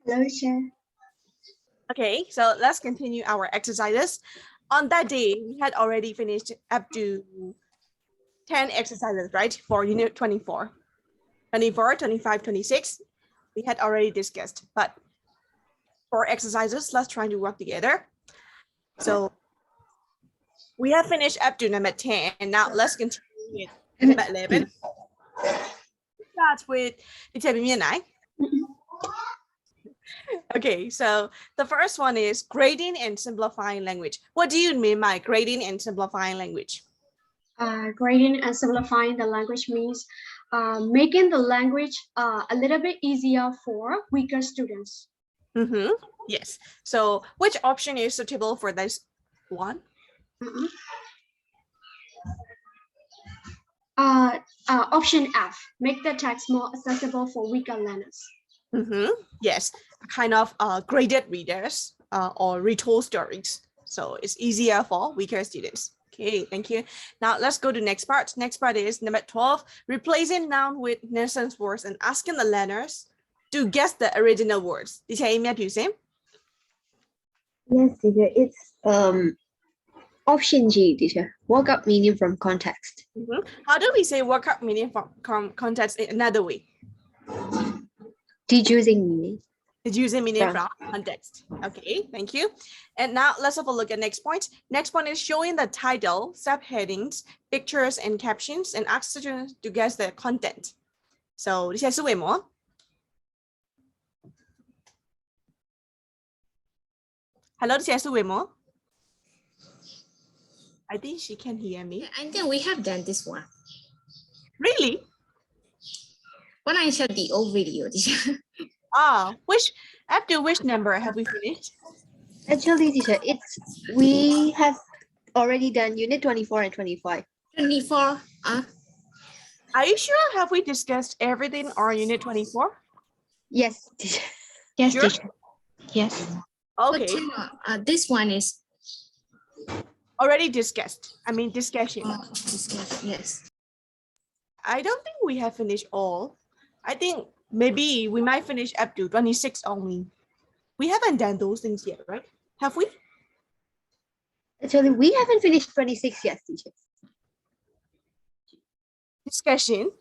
Hello, teacher. Okay, so let's continue our exercises. On that day, we had already finished up to 10 exercises, right? For unit 24. 24, 25, 26, we had already discussed. But for exercises, let's try to work together. So we have finished up to number 10, and now let's continue with number 11. Start with teacher Bimi and I. Okay, so the first one is grading and simplifying language. What do you mean by grading and simplifying language? Grading and simplifying the language means making the language a little bit easier for weaker students. Yes. So which option is suitable for this one? Option F, make the text more accessible for weaker learners. Yes, kind of graded readers or retold stories. So it's easier for weaker students. Okay, thank you. Now let's go to next part. Next part is number 12, replacing noun with nonsense words and asking the learners to guess the original words. Teacher Amy, Yes, teacher. It's option G, teacher. Work up meaning from context. How do we say work up meaning from context in another way? Deducing meaning. Deducing meaning from context. Okay, thank you. And now let's have a look at next point. Next point is showing the title, subheadings, pictures, and captions, and ask students to guess the content. So this is Wemo. Hello, this is Wemo. I think she can hear me. I think we have done this one. Really? When I showed the old video, Up to which number have we finished? Actually, teacher, we have already done unit 24 and 25. 24. Are you sure? Have we discussed everything on unit 24? Yes, teacher. Yes, Sure? teacher. Yes. Okay. But, this one is Already discussed. I mean discussion. Yes. I don't think we have finished all. I think maybe we might finish up to 26 only. We haven't done those things yet, right? Have we? Actually, we haven't finished 26 yet, teacher. Discussion.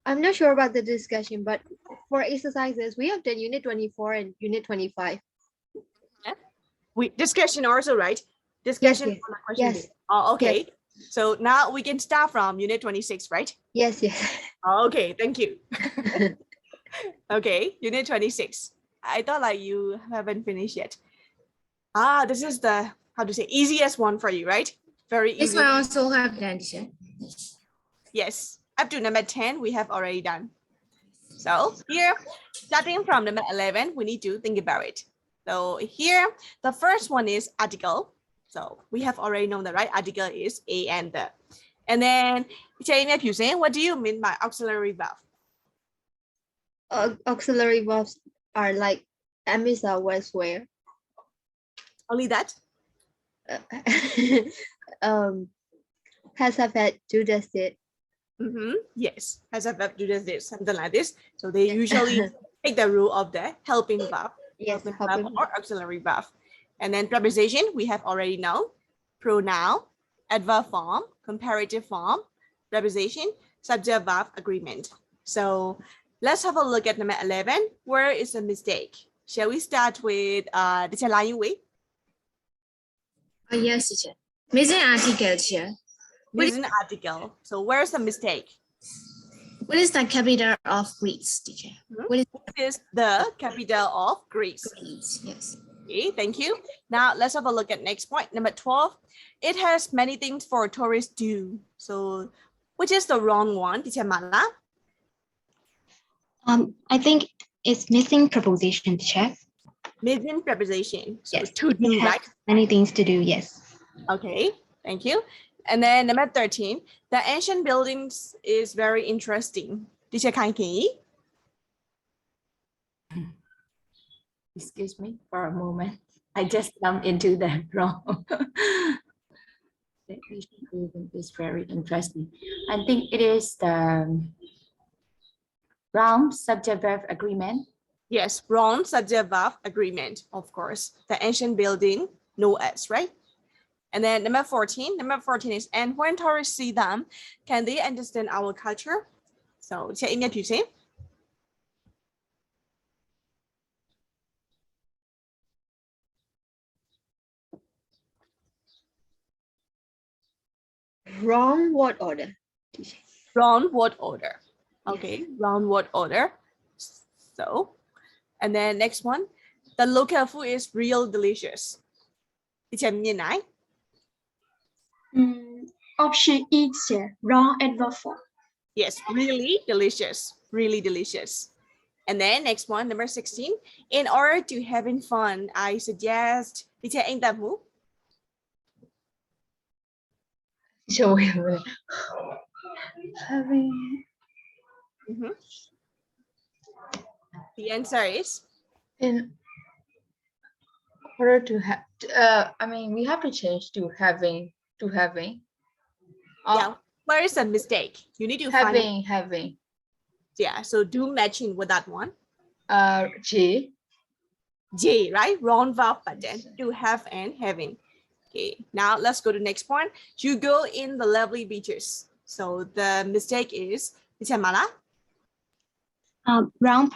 I'm not sure about the discussion, but for exercises, we have done unit 24 and unit 25. Discussion also, right? Discussion. Yes, on the question. yes. Oh, okay. Yes. So now we can start from unit 26, right? Yes. Okay, thank you. Okay, unit 26. I thought like you haven't finished yet. This is the, how to say, easiest one for you, right? Very easy. This one also have done. Yes, up to number 10, we have already done. So here, starting from number 11, we need to think about it. So here, the first one is article. So we have already known the right article is a and the. And then, what do you mean by auxiliary verb? Auxiliary verbs are like Ms was where. Only that? Has a verb, do does it. Yes, has a verb, do this, something like this. So they usually take the rule of the helping verb. Yes, Verb or auxiliary verb. And then preposition, we have already known. Pronoun, adverb form, comparative form, preposition, subject verb agreement. So let's have a look at number 11. Where is the mistake? Shall we start with teacher Lai Ying-Wei? Yes, teacher. Missing article, teacher. Missing article. So where's the mistake? What is the capital of Greece, teacher? What is the capital of Greece? Greece, yes. Okay, thank you. Now let's have a look at next point, number 12. It has many things for tourists to do. So which is the wrong one, teacher Mala? I think it's missing preposition, teacher. Missing preposition. So Yes. to do, right? Many things to do, yes. Okay, thank you. And then number 13, the ancient buildings is very interesting. Teacher Kanki. Excuse me for a moment. I just jumped into the wrong. The ancient building is very interesting. I think it is the Wrong subject-verb agreement. Yes, wrong subject-verb agreement, of course. The ancient building, no S, right? And then number 14 is, and when tourists see them, can they understand our culture? So, chị im nghe thử xem. Wrong word order. Wrong word order. Okay, wrong word order. So, and then next one, the local food is real delicious. Teacher như này. Option E, wrong adverb form. Yes, really delicious, really delicious. And then next one, number 16, in order to having fun, I suggest, teacher anh Tâm Hú. Having The answer is In order to have, I mean, we have to change to having, yeah. Where is the mistake? You need to find. having. Yeah. So do matching with that one. G. J, right? Wrong verb, but then to have and having. Okay. Now let's go to next point. You go in the lovely beaches. So the mistake is teacher Mala. Wrong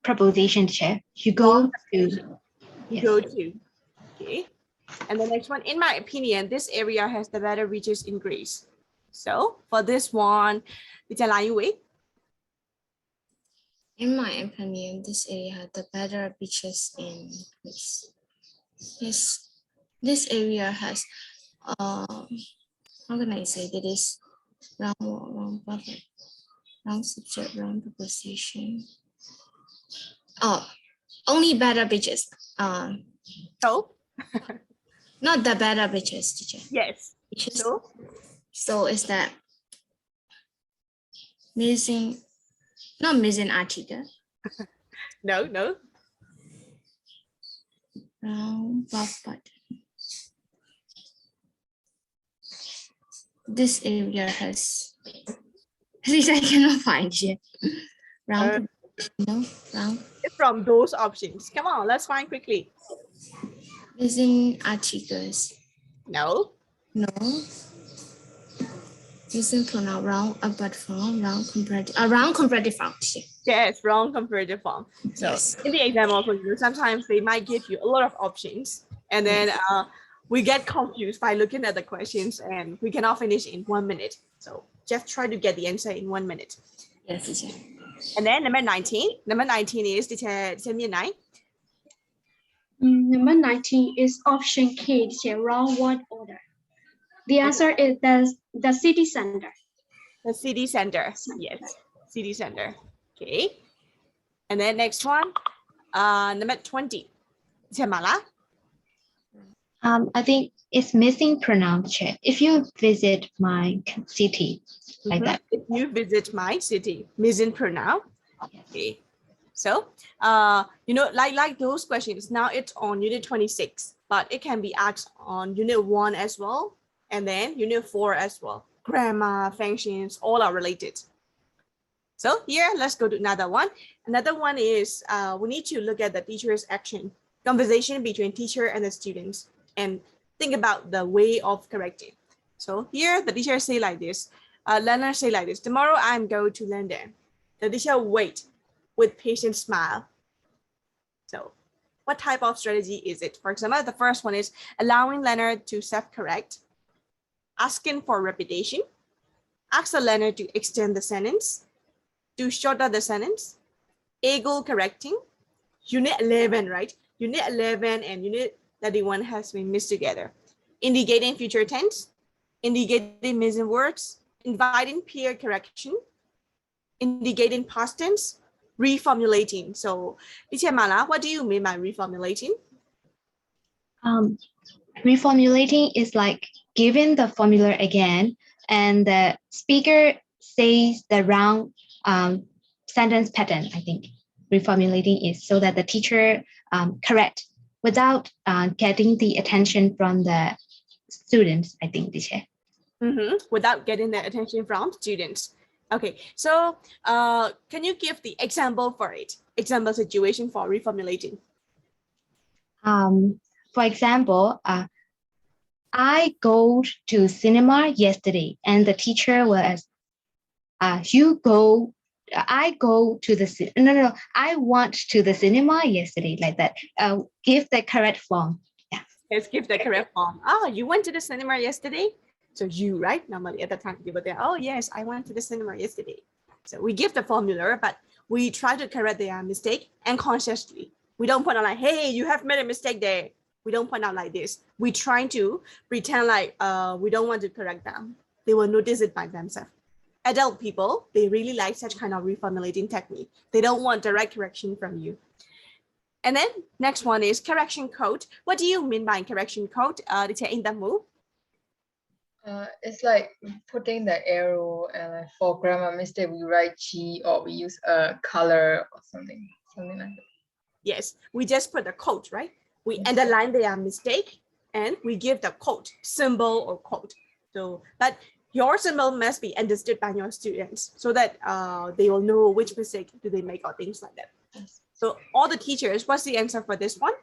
preposition, teacher. You go to. You go to. Okay. And the next one, in my opinion, this area has the better beaches in Greece. So for this one, teacher Lai Yu Wei. In my opinion, this area had the better beaches in Greece. Yes, this area has, how can I say that is wrong perfect, wrong subject, wrong preposition. Oh, only better beaches. So Not the better beaches, teacher. yes. Beaches. So So is that missing, not missing article, no. wrong but this area has, at least I cannot find it. Wrong, no, wrong. From those options. Come on, let's find quickly. Missing articles, No. no. Missing pronoun, wrong about form, wrong comparative form. Yes, wrong comparative form. So Yes. in the exam also, sometimes they might give you a lot of options, and then we get confused by looking at the questions, and we cannot finish in 1 minute. So just try to get the answer in 1 minute. Yes, teacher. And then number 19. Number 19 is teacher Mian Nai. Number 19 is option K, wrong word order. The answer is the city center. The city center. Yes, city center. Okay. And then next one, number 20. Teacher Mala. I think it's missing pronoun, teacher. If you visit my city, like that. If you visit my city, missing pronoun. Okay. So, like those questions, now it's on unit 26, but it can be asked on unit 1 as well, and then unit 4 as well. Grammar, functions, all are related. So here, let's go to another one. Another one is we need to look at the teacher's action, conversation between teacher and the students, and think about the way of correcting. So here, the teacher say like this, learner say like this, tomorrow I'm going to London. The teacher wait with patient smile. So what type of strategy is it? For example, the first one is allowing learner to self-correct, asking for repetition, ask the learner to extend the sentence, to shorten the sentence, ego correcting, unit 11, right? Unit 11 and unit 31 has been mixed together. Indicating future tense, indicating missing words, inviting peer correction, indicating past tense, reformulating. So, teacher Mala, what do you mean by reformulating? Reformulating is like giving the formula again, and the speaker says the wrong sentence pattern. I think reformulating is so that the teacher correct without getting the attention from the students. I think, teacher. Without getting the attention from students. Okay, so can you give the example for it? Example situation for reformulating. For example, I go to cinema yesterday, and the teacher was, you go. I go to the no. I went to the cinema yesterday, like that. Give the correct form. Let's give the correct form. Oh, you went to the cinema yesterday? So you, right? Normally at the time you were there. Oh yes, I went to the cinema yesterday. So we give the formula, but we try to correct their mistake unconsciously. We don't point out like, hey, you have made a mistake there. We don't point out like this. We try to pretend like we don't want to correct them. They will notice it by themselves. Adult people, they really like such kind of reformulating technique. They don't want direct correction from you. And then next one is correction code. What do you mean by correction code? In the move? It's like putting the arrow, and like for grammar mistake we write G, or we use a color or something like that. Yes, we just put the code, right? We underline their mistake and we give the code, symbol or code. So, but your symbol must be understood by your students so that they will know which mistake do they make or things like that. Yes. So all the teachers, what's the answer for this one?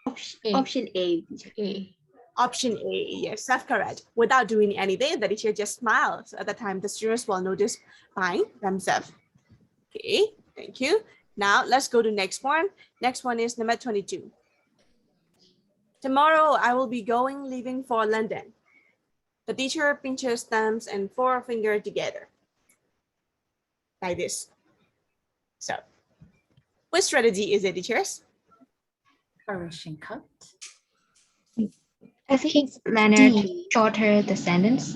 Option A. A. Option A, yes, that's correct. Without doing anything, the teacher just smiles. At the time, the students will notice by themselves. Okay, thank you. Now let's go to next one. Next one is number 22. Tomorrow I will be leaving for London. The teacher pinches thumbs and forefinger together. Like this. So, what strategy is it, teachers? Correction code. Asking Leonard to shorter the sentence.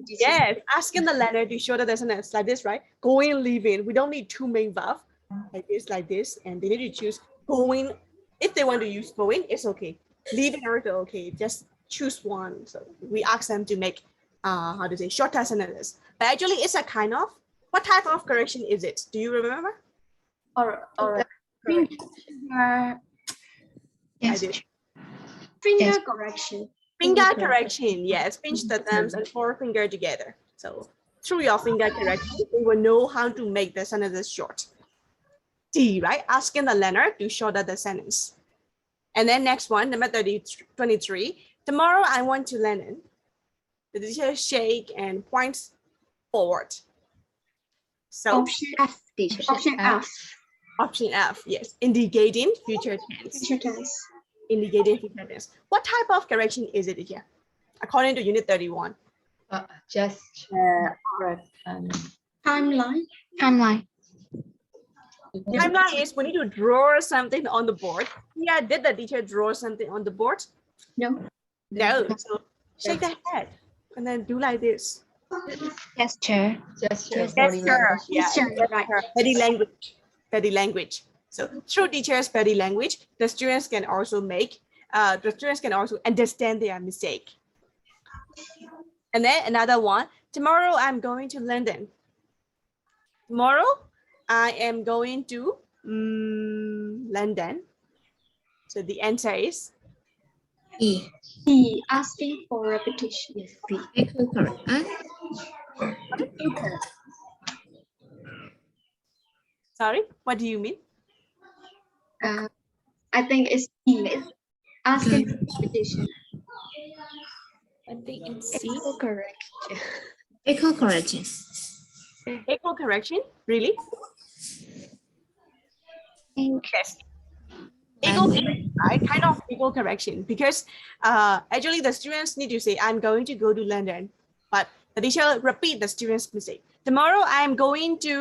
Yes, asking the learner to shorten the sentence like this, right? Going, leaving. We don't need two main verbs like this, and they need to choose going. If they want to use going, it's okay. Leaving also okay. Just choose one. So we ask them to make shorter sentences. But actually, it's a kind of, what type of correction is it? Do you remember? Or Yes. Finger Yes. correction. Finger correction, yes. Pinch the thumbs and forefinger together. So through your finger correction, you will know how to make the sentences short. D, right? Asking the learner to shorten the sentence. And then next one, number 23. Tomorrow I want to London. The teacher shake and points forward. So Option F. Option F. Option F, yes. Indicating future tense. Future tense. Indicating future tense. What type of correction is it here? According to unit 31. just Correct. Timeline. Timeline. Timeline is we need to draw something on the board. Yeah, did the teacher draw something on the board? No. No. So shake the head and then do like this. Gesture. gesture. Gesture. Yeah. Gesture, right. Body language. Body language. So through teachers' body language, the students can also understand their mistake. And then another one. Tomorrow I'm going to London. Tomorrow I am going to London. So the answer is E. E. Asking for repetition. Yes, B. Echo correct. sorry. What do you mean? I think it's E. Asking for repetition. I think it's C. Correct. Echo correction. Echo correction? Really? Yes. Echo correction, right? Kind of echo correction because actually the students need to say, I'm going to go to London, but the teacher repeat the student's mistake. Tomorrow I'm going to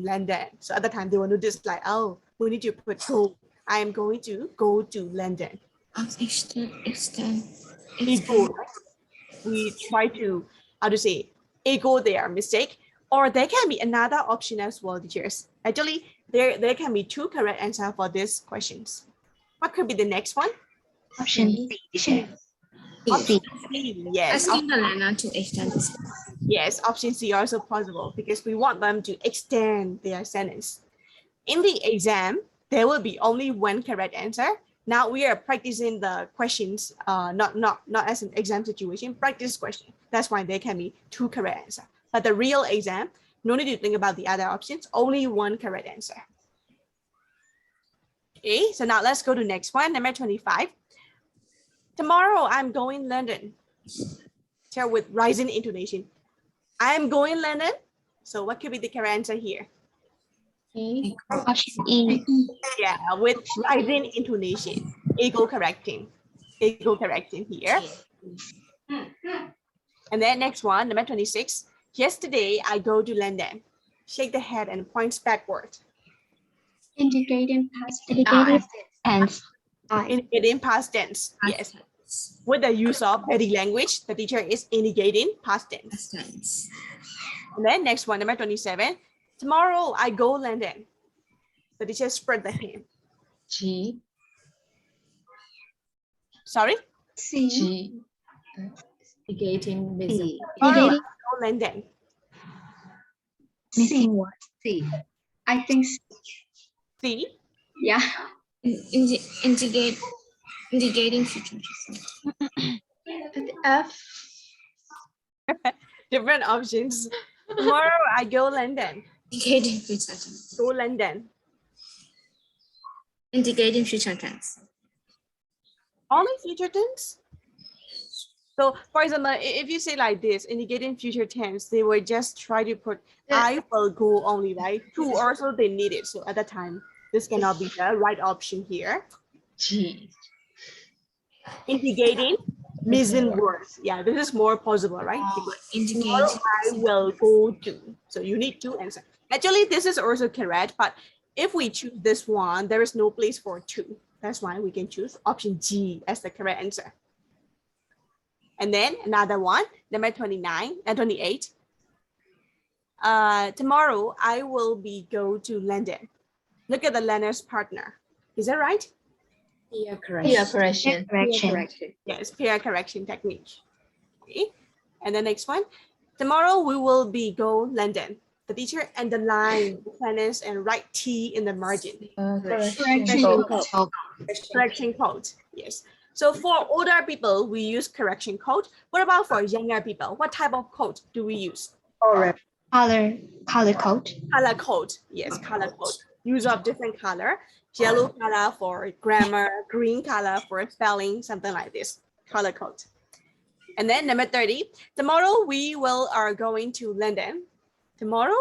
London. So at the time they will notice like, oh, we need to put go. I am going to go to London. Extend. Ego. We try to, ego their mistake. Or there can be another option as well, teachers. Actually, there can be two correct answers for these questions. What could be the next one? Option C. teacher. Option C, yes. Asking the learner to extend this. Yes, option C also possible because we want them to extend their sentence. In the exam, there will be only one correct answer. Now we are practicing the questions, not as an exam situation, practice question. That's why there can be 2 correct answers. But the real exam, no need to think about the other options, only 1 correct answer. Okay, so now let's go to next one, number 25. Tomorrow I'm going London. Tell with rising intonation. I'm going London. So what could be the correct answer here? Option E. Yeah, with rising intonation. Ego correcting here. And then next one, number 26. Yesterday I go to London. Shake the head and points backward. Indicating past Indicated tense. Indicating past tense. Yes. With the use of body language, the teacher is indicating past tense. And then next one, number 27. Tomorrow I go London. The teacher spread the hand. G. Sorry? C. G. Indicating visible. Tomorrow I go London. Missing word. C. I think C. C. Yeah. Indicating future. F. Different options. Tomorrow I go London. Indicating future tense. Go London. Indicating future tense. Only future tense? So for example, if you say like this, indicating future tense, they will just try to put I will go only, right? To also they need it. So at that time, this cannot be the right option here. G. Indicating missing words. Yeah, this is more possible, right? Because tomorrow I Indicating will go to. So you need to answer. Actually, this is also correct, but if we choose this one, there is no place for 2. That's why we can choose option G as the correct answer. And then another one, number 29 and 28. Tomorrow I will be go to London. Look at the learner's partner. Is that right? Peer correction. Peer correction. Correction. Yes, peer correction technique. Okay. And the next one, tomorrow we will be go London. The teacher underline the sentence and write T in the margin. Correction. Correction. Correction code. Yes. So for older people, we use correction code. What about for younger people? What type of code do we use? Color code. Color code. Yes, color code. Use of different color. Yellow color for grammar, green color for spelling, something like this. Color code. And then number 30. Tomorrow we are going to London. Tomorrow?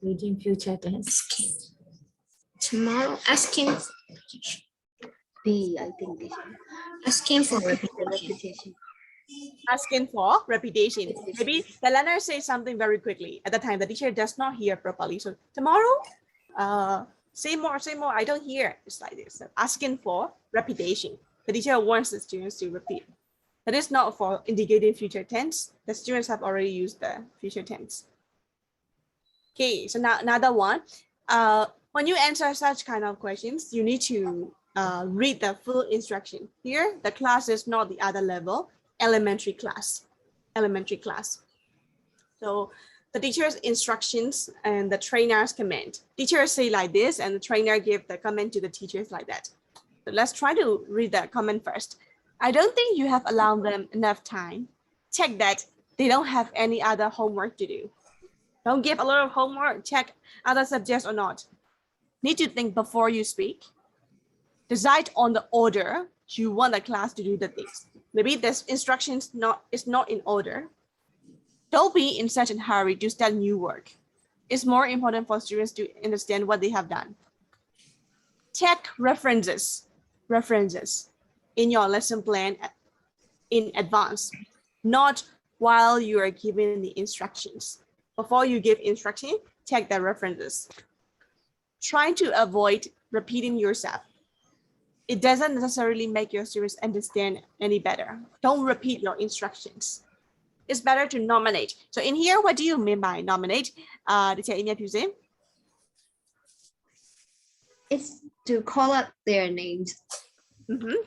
Reading future tense. tomorrow. Asking B, I think this asking for repetition. Asking for repetition. Maybe the learner says something very quickly. At the time, the teacher does not hear properly. So tomorrow, say more, I don't hear. It's like this. So asking for repetition. The teacher wants the students to repeat. That is not for indicating future tense. The students have already used the future tense. Okay, so now another one. When you answer such kind of questions, you need to read the full instruction. Here, the class is not the other level, elementary class. So the teacher's instructions and the trainer's comment. Teachers say like this and the trainer give the comment to the teachers like that. So let's try to read the comment first. I don't think you have allowed them enough time. Check that they don't have any other homework to do. Don't give a lot of homework. Check other subjects or not. Need to think before you speak. Decide on the order you want the class to do the things. Maybe this instructions is not in order. Don't be in such a hurry to start new work. It's more important for students to understand what they have done. Check references in your lesson plan in advance, not while you are giving the instructions. Before you give instruction, check the references. Try to avoid repeating yourself. It doesn't necessarily make your students understand any better. Don't repeat your instructions. It's better to nominate. So in here, what do you mean by nominate? It's to call out their names.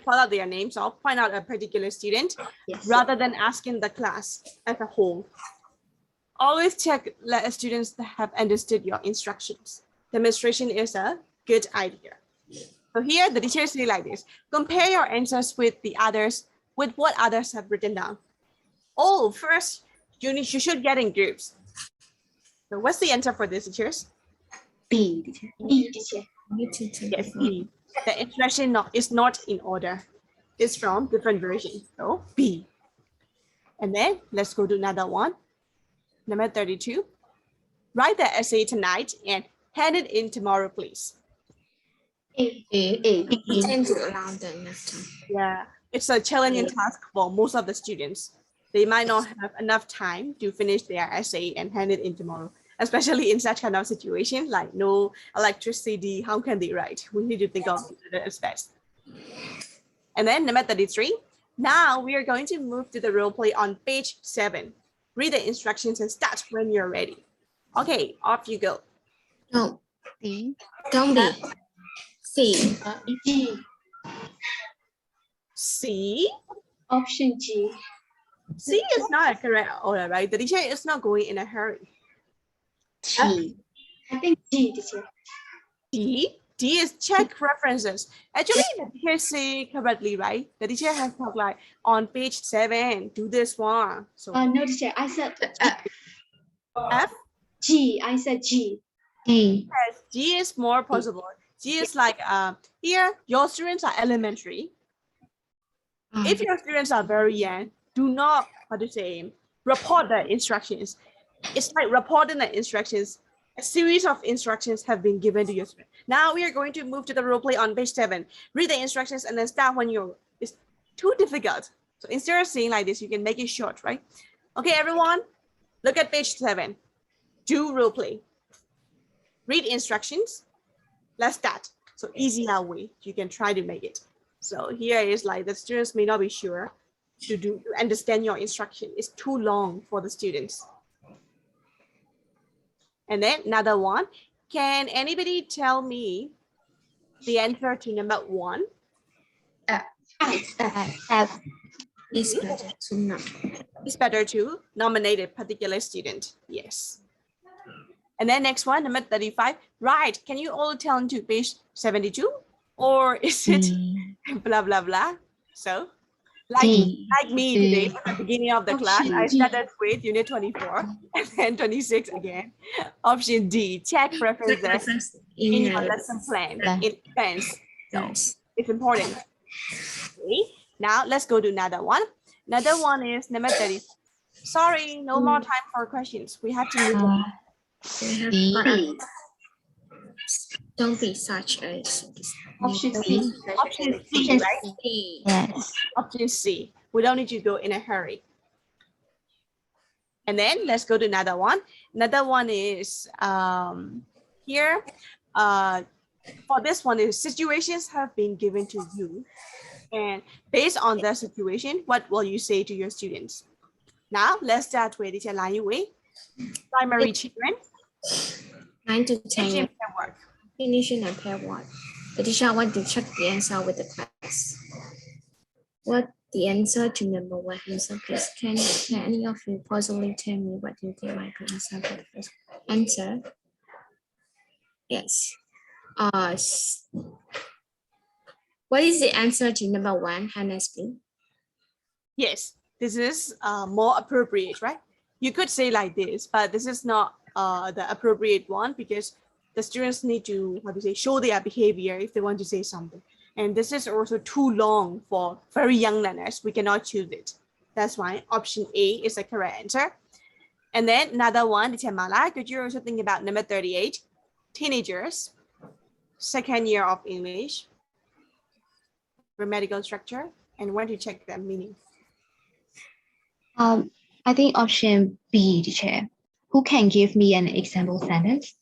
Call out their names or point out a particular student Yes. rather than asking the class as a whole. Always check let students have understood your instructions. Demonstration is a good idea. So here the teacher say like this, compare your answers with the others, with what others have written down. Oh, first, you should get in groups. So what's the answer for this, teachers? B, teacher. B, teacher. Yes, B. The instruction is not in order. It's from different versions. So B. And then let's go to another one. Number 32. Write the essay tonight and hand it in tomorrow, please. A. We tend to allow them enough time. Yeah, it's a challenging task for most of the students. They might not have enough time to finish their essay and hand it in tomorrow, especially in such kind of situation, like no electricity. How can they write? We need to think of the aspects. And then number 33. Now we are going to move to the role play on page 7. Read the instructions and start when you're ready. Okay, off you go. No, C. don't be. C. G. C. Option G. C is not a correct order, right? The teacher is not going in a hurry. T. I think G, teacher. D. D is check references. Actually, the teacher say correctly, right? The teacher has talked like on page 7, do this one. So No, teacher. I said F. G. I said G. G. Yes, G is more possible. G is like here, your students are elementary. If your students are very young, do not, report the instructions. It's like reporting the instructions. A series of instructions have been given to your student. Now we are going to move to the role play on page 7. Read the instructions and then start when it's too difficult. So instead of saying like this, you can make it short, right? Okay, everyone, look at page 7. Do role play. Read instructions. Let's start. So easier way, you can try to make it. So here is like the students may not be sure to understand your instruction. It's too long for the students. And then another one. Can anybody tell me the answer to number 1? F. It's better to not. It's better to nominate a particular student. Yes. And then next one, number 35. Right. Can you all turn to page 72? Or is it blah, blah, blah? So like me today at the beginning of the class, I started with unit 24 and then 26 again. Option D, check references in your lesson plan in advance. So it's important. Okay. Now let's go to another one. Another one is number 30. Sorry, no more time for questions. We have to move on. Don't be such a. Option C. Option C, right? Yes. Option C. We don't need to go in a hurry. And then let's go to another one. Another one is here. For this one, is situations have been given to you. And based on the situation, what will you say to your students? Now, let's start with teacher Lan Yu Wei. Primary children. 9 to 10 Finish years. their work. Finishing and pair what? The teacher want to check the answer with the class. What the answer to number 1 answer, please? Can any of you possibly tell me what you think might be answer for the first answer? Yes. What is the answer to number 1, Hannah, please? Yes, this is more appropriate, right? You could say like this, but this is not the appropriate one because the students need to, show their behavior if they want to say something. And this is also too long for very young learners. We cannot choose it. That's why option A is the correct answer. And then another one, Teacher Mala, could you also think about number 38? Teenagers, second year of English, grammatical structure, and when to check the meaning. I think option B, teacher. Who can give me an example sentence?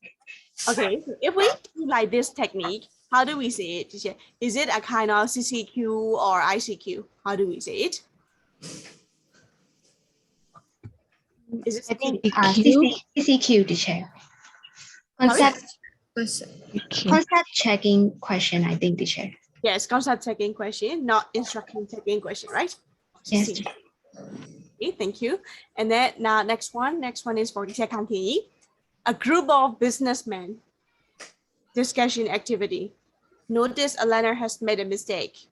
Okay, so if we do like this technique, how do we say it, teacher? Is it a kind of CCQ or ICQ? How do we say it? Is it I think CCQ? CCQ, teacher. Concept checking question, I think, teacher. Yes, concept checking question, not instruction checking question, right? Yes. Okay. Okay, thank you. And then now next one is for teacher Kanki. A group of businessmen discussion activity. Notice a learner has made a mistake.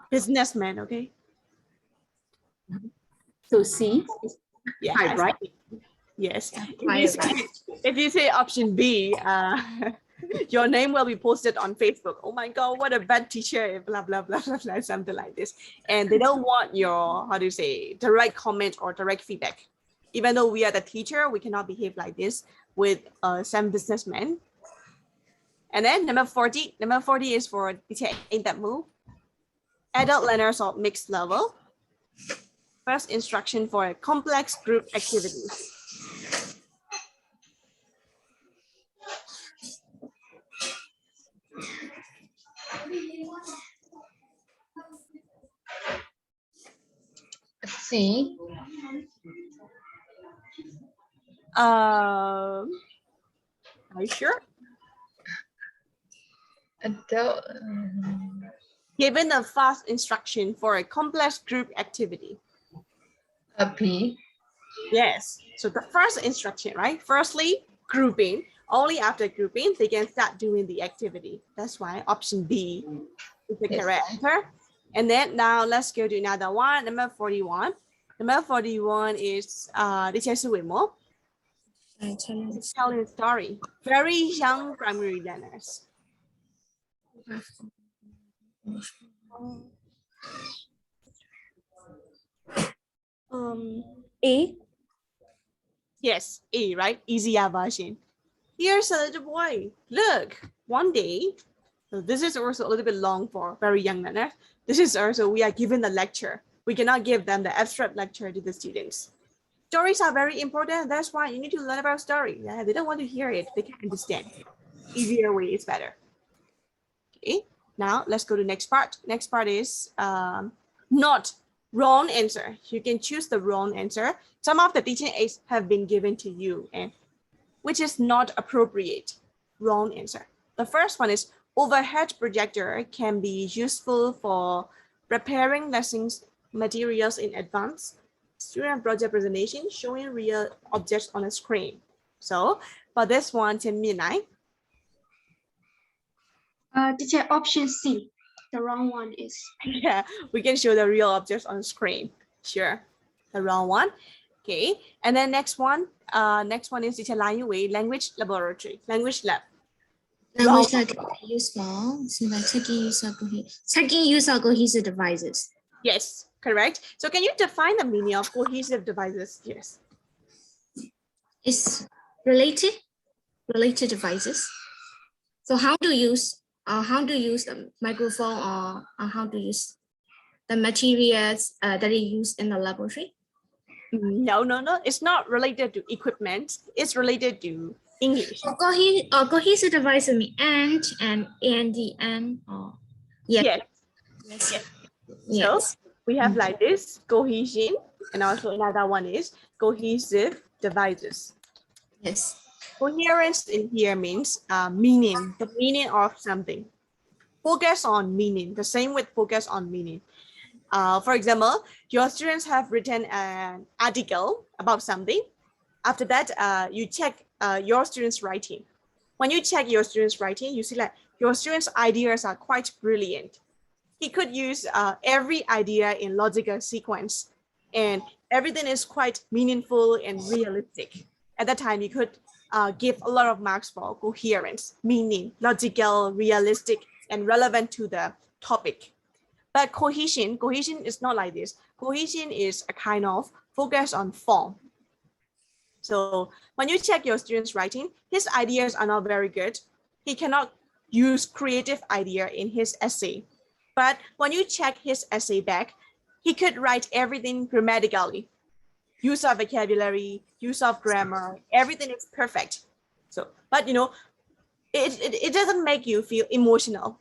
Businessman, okay? So C is Yeah, five, right? yes. Five. If you say option B, your name will be posted on Facebook. Oh my God, what a bad teacher, blah, blah, blah, blah, blah, something like this. And they don't want your, how do you say, direct comment or direct feedback. Even though we are the teacher, we cannot behave like this with some businessmen. And then number 40 is for teacher in that move. Adult learners of mixed level. First instruction for a complex group activity. C. Are you sure? Adult. Given a fast instruction for a complex group activity. B. Yes. So the first instruction, right? Firstly, grouping. Only after grouping, they can start doing the activity. That's why option B is the correct answer. And then now let's go to another one, number 41. Number 41 is teacher Suwimo. Telling a story. Very young primary learners. A. Yes, A, right? Easier version. Here's a little boy. Look, one day, so this is also a little bit long for very young learners. This is also, we are given a lecture. We cannot give them the abstract lecture to the students. Stories are very important. That's why you need to learn about story. Yeah, they don't want to hear it. They can't understand. Easier way is better. Okay, now let's go to next part. Next part is not wrong answer. You can choose the wrong answer. Some of the teaching aids have been given to you and which is not appropriate. Wrong answer. The first one is overhead projector can be useful for preparing lessons materials in advance. Student project presentation showing real objects on a screen. So for this one, Chen Minai. Teacher, option C. The wrong one is. Yeah, we can show the real objects on the screen. Sure, the wrong one. Okay, and then next one is teacher Lai Wei, language laboratory, language lab. Language like useful, so like taking use of cohesive devices. Yes, correct. So can you define the meaning of cohesive devices? Yes. It's related devices. So how to use the microphone or how to use the materials that are used in the laboratory? No. It's not related to equipment. It's related to English. Cohesive device mean and or Yes. yes. So we have like this cohesion, and also another one is cohesive devices. Yes. Coherence in here means meaning, the meaning of something. Focus on meaning, the same with focus on meaning. For example, your students have written an article about something. After that, you check your students' writing. When you check your students' writing, you see that your students' ideas are quite brilliant. He could use every idea in logical sequence, and everything is quite meaningful and realistic. At that time, you could give a lot of marks for coherence, meaning, logical, realistic, and relevant to the topic. But cohesion is not like this. Cohesion is a kind of focus on form. So when you check your student's writing, his ideas are not very good. He cannot use creative idea in his essay. But when you check his essay back, he could write everything grammatically. Use of vocabulary, use of grammar, everything is perfect. So, but you know, it doesn't make you feel emotional,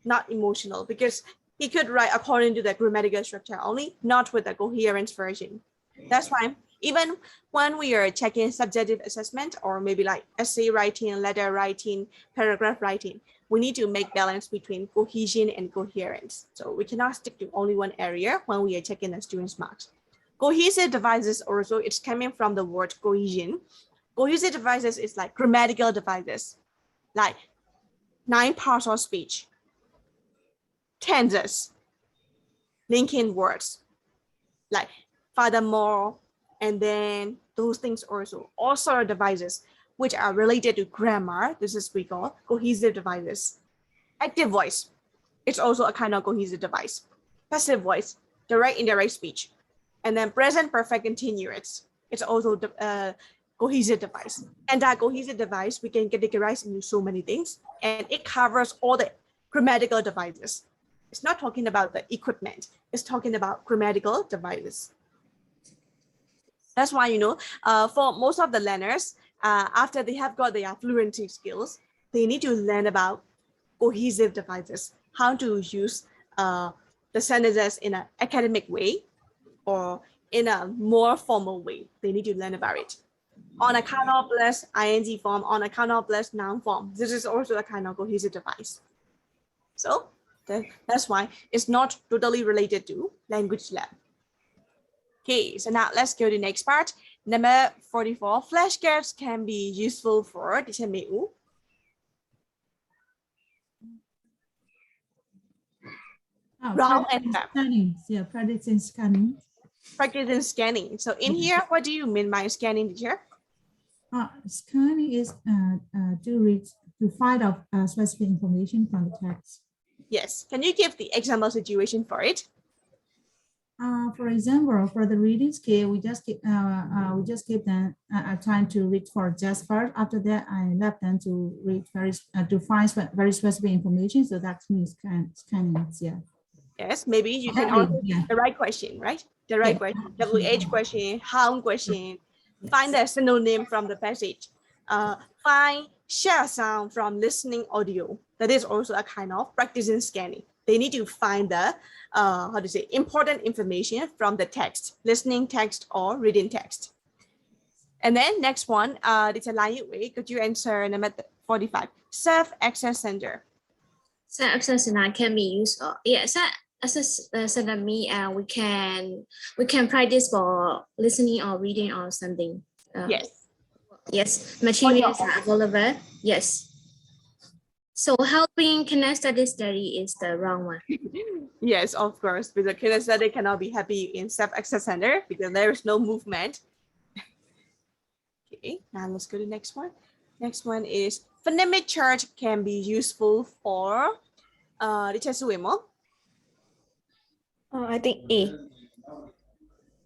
not emotional, because he could write according to the grammatical structure only, not with the coherence version. That's why even when we are checking subjective assessment or maybe like essay writing, letter writing, paragraph writing, we need to make balance between cohesion and coherence. So we cannot stick to only one area when we are checking the students' marks. Cohesive devices also, it's coming from the word cohesion. Cohesive devices is like grammatical devices, like 9 parts of speech, tenses, linking words, like furthermore, and then those things also are devices which are related to grammar. This is we call cohesive devices. Active voice, it's also a kind of cohesive device. Passive voice, direct, indirect speech. And then present perfect continuous, it's also the cohesive device. And that cohesive device, we can categorize into so many things, and it covers all the grammatical devices. It's not talking about the equipment, it's talking about grammatical devices. That's why, you know, for most of the learners, after they have got their fluency skills, they need to learn about cohesive devices, how to use the sentences in an academic way or in a more formal way. They need to learn about it. On account of plus ing form, on account of plus noun form. This is also a kind of cohesive device. So that's why it's not totally related to language lab. Okay, so now let's go to the next part. Number 44, flashcards can be useful for teacher Mei-U. Round and tap. Scanning. Yeah, practicing scanning. Practicing scanning. So in here, what do you mean by scanning, teacher? Scanning is to find out specific information from the text. Yes. Can you give the example situation for it? For example, for the reading skill, we just give them a time to read for just part. After that, I left them to read to find very specific information. So that means scanning. Yeah. Yes, maybe you can answer yeah. the right question, right? The right question, WH question, how question, find a synonym from the passage, find share sound from listening audio. That is also a kind of practicing scanning. They need to find the, important information from the text, listening text or reading text. And then next one, it's a line way. Could you answer number 45? Self-access center. Self-access center can be used. Access center me we can practice for listening or reading or something. Yes. Yes, materials are available. Yes. So helping kinesthetic study is the wrong one. Yes, of course, because kinesthetic cannot be happy in self-access center because there is no movement. Okay, now let's go to the next one. Next one is phonemic chart can be useful for teacher Suemo. I think A.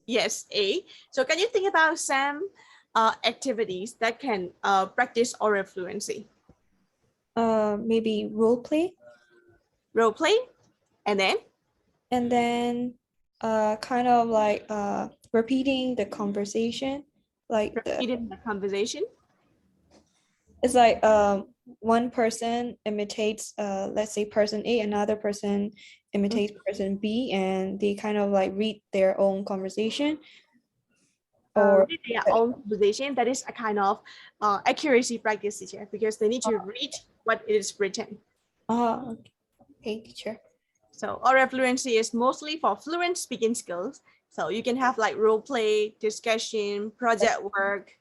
Yes, A. So can you think about some activities that can practice oral fluency? Maybe role play. Role play, and then? And then kind of like repeating the conversation. Like repeating the conversation? It's like one person imitates, let's say person A, another person imitates person B, and they kind of like read their own conversation. Or read their own conversation. That is a kind of accuracy practice, teacher, because they need to read what is written. Oh, okay, teacher. So oral fluency is mostly for fluent speaking skills. So you can have like role play, discussion, project work,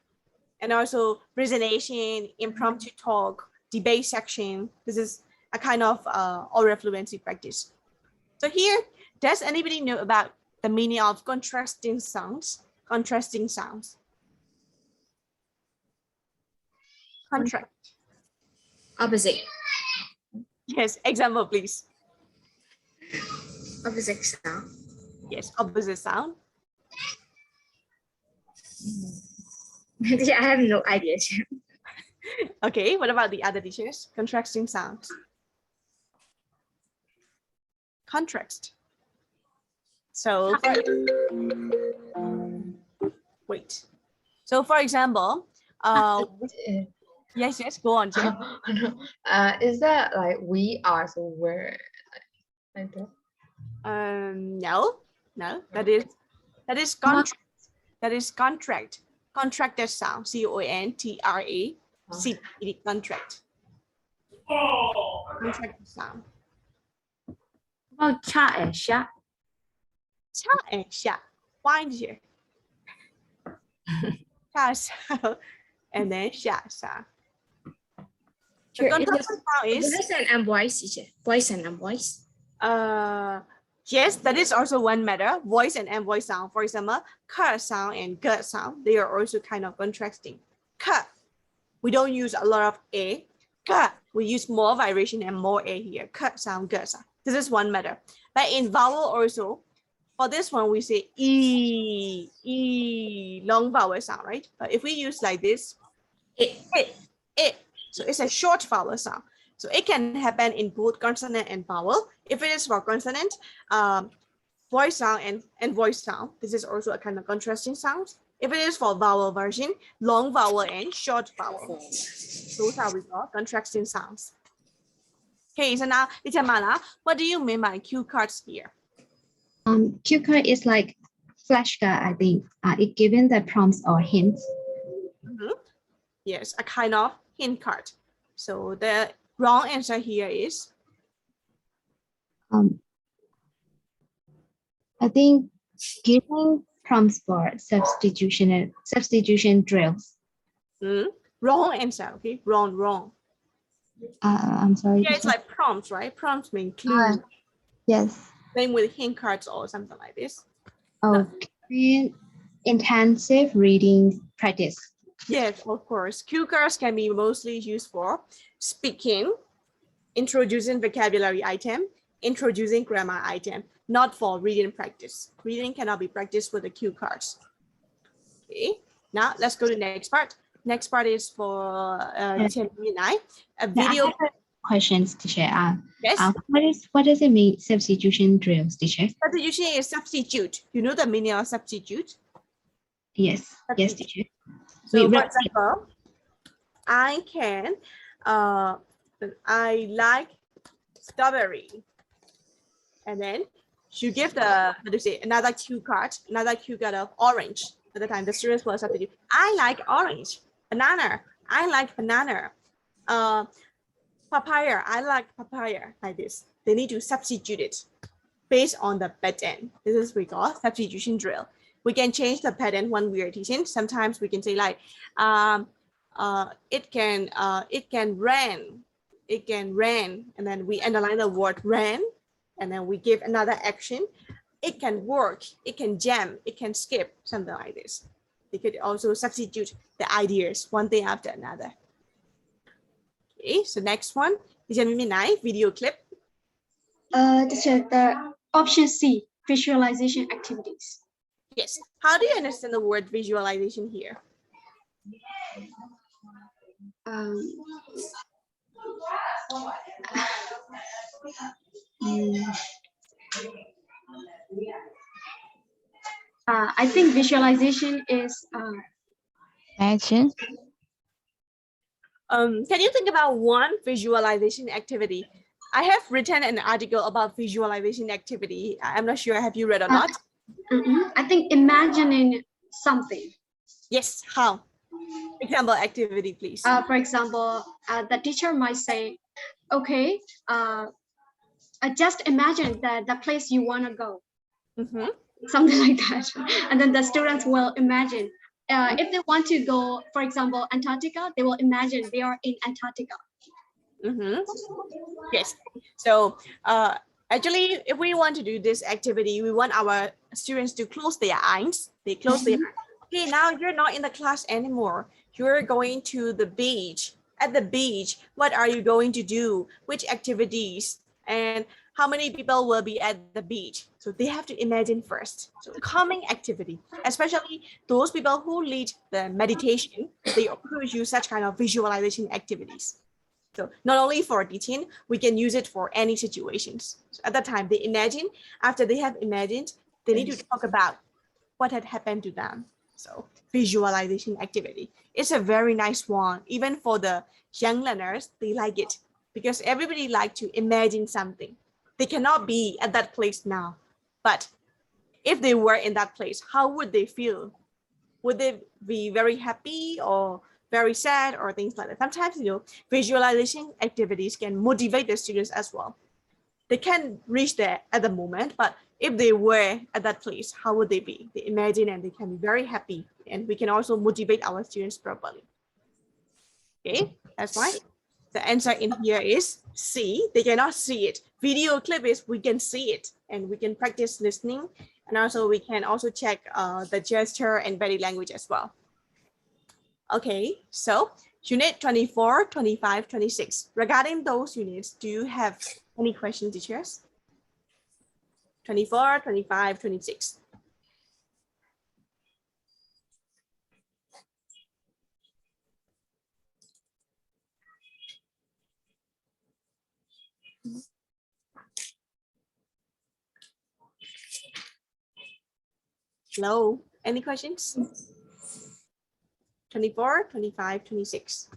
and also presentation, impromptu talk, debate section. This is a kind of oral fluency practice. So here, does anybody know about the meaning of contrasting sounds? Contrasting sounds. Contrast. Opposite. Yes, example, please. Opposite sound. Yes, opposite sound. I have no idea. Okay, what about the other teachers? Contrasting sounds. Contrast. So, wait. So, for example, yes, go on, Jen. Is that like we are so where like that? No, that is contract. That is contract. Contracted sound. CONTRACT. Contract. Contracting sound. About cha and sha. Cha and sha. Why here? Cha sound and then sha sound. The Sure, it contraction is sound is voice and voice, teacher. Voice and voice. yes, that is also one matter. Voice and voice sound. For example, ka sound and ge sound. They are also kind of contrasting. Ka, we don't use a lot of a. Ka, we use more vibration and more a here. Ka sound, ge sound. This is one matter. But in vowel also, for this one we say e, long vowel sound, right? But if we use like this, it. So it's a short vowel sound. So it can happen in both consonant and vowel. If it is for consonant, voice sound and voice sound, this is also a kind of contrasting sound. If it is for vowel version, long vowel and short vowel. Those are we call contrasting sounds. Okay, so now, Teacher Mala, what do you mean by cue cards here? Cue card is like flashcard, I think. It given the prompts or hints. Yes, a kind of hint card. So the wrong answer here is? I think giving prompts for substitution drills. Wrong answer, okay? Wrong. I'm sorry. Yeah, it's like prompts, right? Prompts mean clues. Yes. Same with hint cards or something like this. Okay. Intensive reading practice. Yes, of course. Cue cards can be mostly used for speaking, introducing vocabulary item, introducing grammar item, not for reading practice. Reading cannot be practiced with the cue cards. Okay, now let's go to the next part. Next part is for a video. Questions, teacher. Yes. What does it mean, substitution drills, teacher? Substitution is substitute. You know the meaning of substitute? Yes. Yes, teacher. So for example, I like strawberry. And then you give the, another cue card of orange. At the time, the students will substitute. I like orange. Banana. I like banana. Papaya. I like papaya. Like this. They need to substitute it based on the pattern. This is what we call substitution drill. We can change the pattern when we are teaching. Sometimes we can say like, it can rain. It can rain. And then we underline the word rain. And then we give another action. It can work, it can jam, it can skip, something like this. They could also substitute the ideas one thing after another. Okay, so next one is a video clip. The option C, visualization activities. Yes. How do you understand the word visualization here? I think visualization is Imagine. Can you think about one visualization activity? I have written an article about visualization activity. I'm not sure, have you read or not? I think imagining something. Yes, how? Example activity, please. For example, the teacher might say, okay, just imagine the place you want to go. Something like that. And then the students will imagine. If they want to go, for example, Antarctica, they will imagine they are in Antarctica. Yes. So actually, if we want to do this activity, we want our students to close their eyes. They close their eyes. Okay, now you're not in the class anymore. You're going to the beach. At the beach, what are you going to do? Which activities? And how many people will be at the beach? So they have to imagine first. So calming activity, especially those people who lead the meditation, they always use such kind of visualization activities. So not only for teaching, we can use it for any situations. So at that time, they imagine. After they have imagined, they need to talk about what had happened to them. So visualization activity. It's a very nice one. Even for the young learners, they like it because everybody like to imagine something. They cannot be at that place now. But if they were in that place, how would they feel? Would they be very happy or very sad or things like that. Sometimes, visualization activities can motivate the students as well. They can reach there at the moment, but if they were at that place, how would they be? They imagine and they can be very happy, and we can also motivate our students properly. Okay, that's why the answer in here is C. They cannot see it. Video clip is we can see it and we can practice listening, and also we can also check the gesture and body language as well. Okay, so unit 24, 25, 26. Regarding those units, do you have any questions, teachers? 24, 25, 26. Hello, any questions? 24, 25, 26.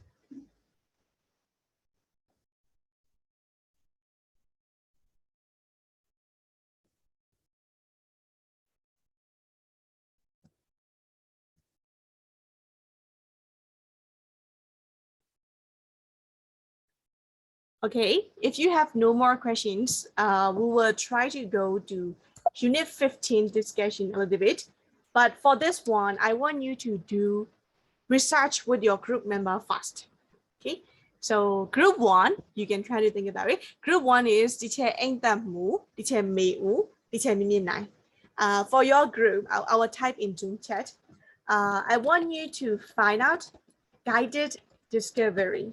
Okay, if you have no more questions, we will try to go to unit 15 discussion a little bit. But for this one, I want you to do research with your group member first. Okay, so group 1, you can try to think about it. Group 1 is teacher Anh Tam Mu, teacher Mei Wu, teacher Mimi Nai. For your group, I will type in Zoom chat. I want you to find out guided discovery.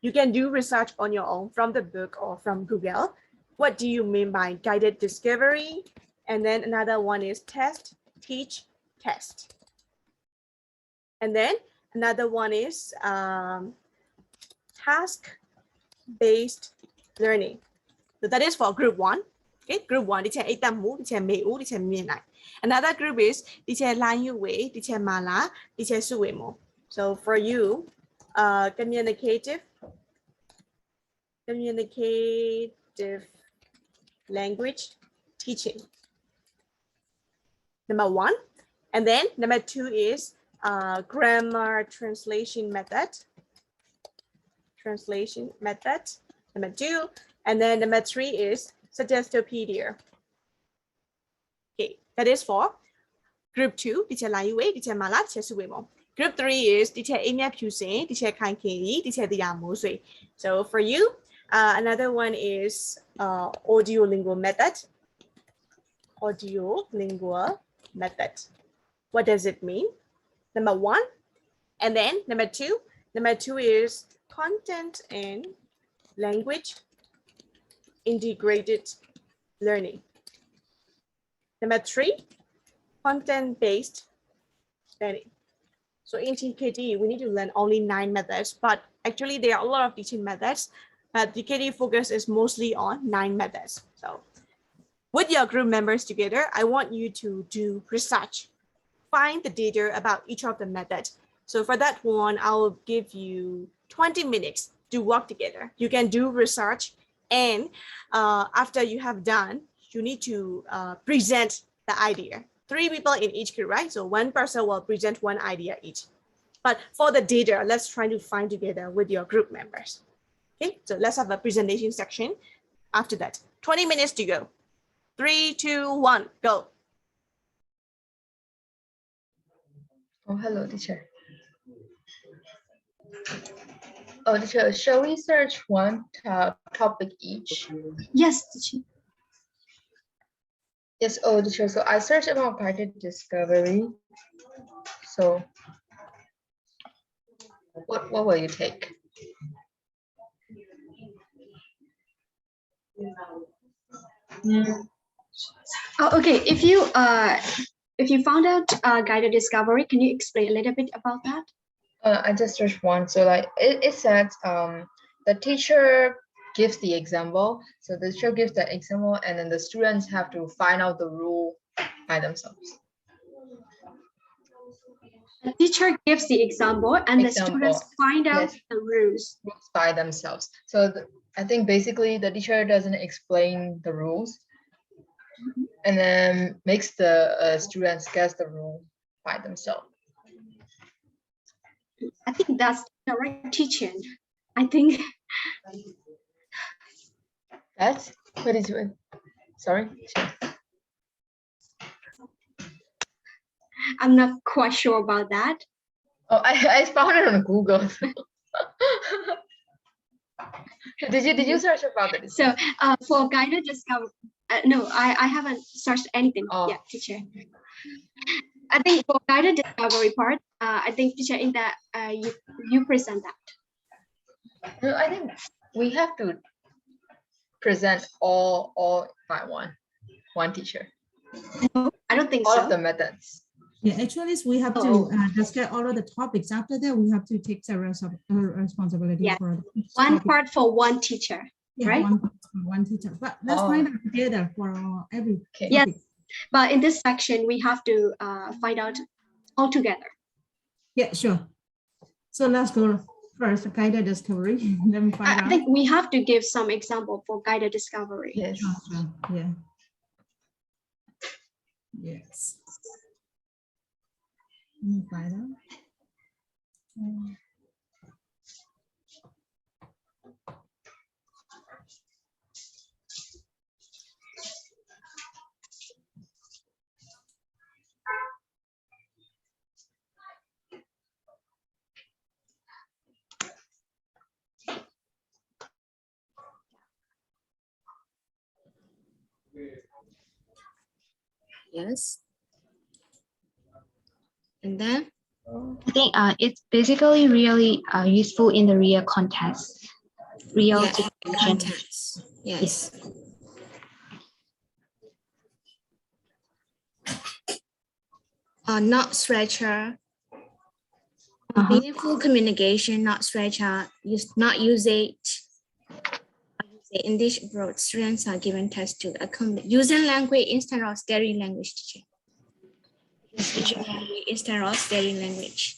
You can do research on your own from the book or from Google. What do you mean by guided discovery? And then another one is test, teach, test. And then another one is task-based learning. So that is for group 1. Okay, group 1, teacher A Tam Mu, teacher Mei Wu, teacher Mian Nai. Another group is teacher Lan Yu Wei, teacher Mala, teacher Su Wei Mo. So for you, communicative language teaching. Number 1. And then number 2 is grammar translation method. Number 2. And then number 3 is Suggestopedia. Okay, that is for group 2, teacher Lai Wei, teacher Mala, teacher Su Wei Mo. Group 3 is teacher Amia Puse, teacher Kai Kei, teacher Diya Mo Sui. So for you, another one is audiolingual method. Audiolingual method. What does it mean? Number 1. And then number 2. Number 2 is content and language integrated learning. Number 3, content-based learning. So in TKT, we need to learn only 9 methods, but actually there are a lot of teaching methods. But TKT focus is mostly on 9 methods. So with your group members together, I want you to do research. Find the data about each of the methods. So for that one, I will give you 20 minutes to work together. You can do research, and after you have done, you need to present the idea. 3 people in each group, right? So 1 person will present 1 idea each. But for the data, let's try to find together with your group members. Okay, so let's have a presentation section after that. 20 minutes to go. 3, 2, 1, go. Oh, hello, teacher. Oh, teacher, shall we search one topic each? Yes, teacher. Yes, oh, teacher. So I searched about guided discovery. So what will you take? Oh, okay. If you found out guided discovery, can you explain a little bit about that? I just searched one. So like it says the teacher gives the example. So the teacher gives the example, and then the students have to find out the rule by themselves. The teacher gives the example, and the students find out yes, the rules by themselves. So I think basically the teacher doesn't explain the rules, and then makes the students guess the rule by themselves. I think that's the right teaching. I think That's what is it? Sorry. I'm not quite sure about that. Oh, I found it on Google. Did you search about it? So for guided discovery, no, I haven't searched anything yet, teacher. I think for guided discovery part, I think teacher in that you present that. No, I think we have to present all by one teacher. No, I don't think all so. of the methods. Yeah, actually, we have to discuss all of the topics. After that, we have to take the responsibility for one topic. part for one teacher, Yeah, right? one teacher. But let's find out together for every topic. Yes, but in this section, we have to find out all together. Yeah, sure. So let's go first, guided discovery. Let me find out. I think we have to give some example for guided discovery. Yes. Sure. Yeah. Yes. Let me find out. Yes. And then? I think it's basically really useful in the real context. Real situation. Context. Yes. Not stretcher. Meaningful communication, not stretcher. Not usage. In this approach, students are given tests to accommodate using language instead of scary language teaching. Instead of scary language.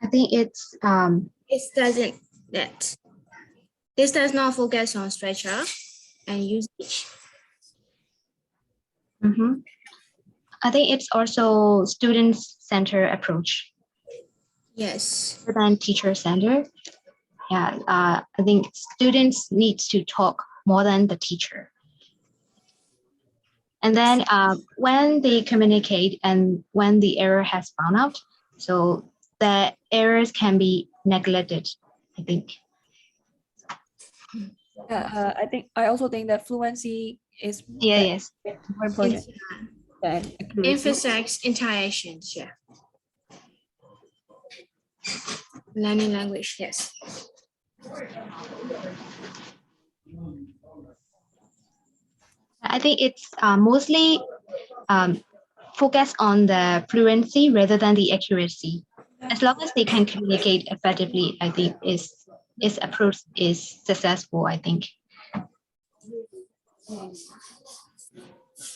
I think it's this does not focus on stretcher and usage. I think it's also student-centered approach. Yes. Rather than teacher-centered. Yeah, I think students need to talk more than the teacher. And then when they communicate and when the error has found out, so the errors can be neglected, I think. I also think that fluency is more important than accuracy. Emphasize interactions, yeah. Learning language, yes. I think it's mostly focused on the fluency rather than the accuracy. As long as they can communicate effectively, I think its approach is successful, I think.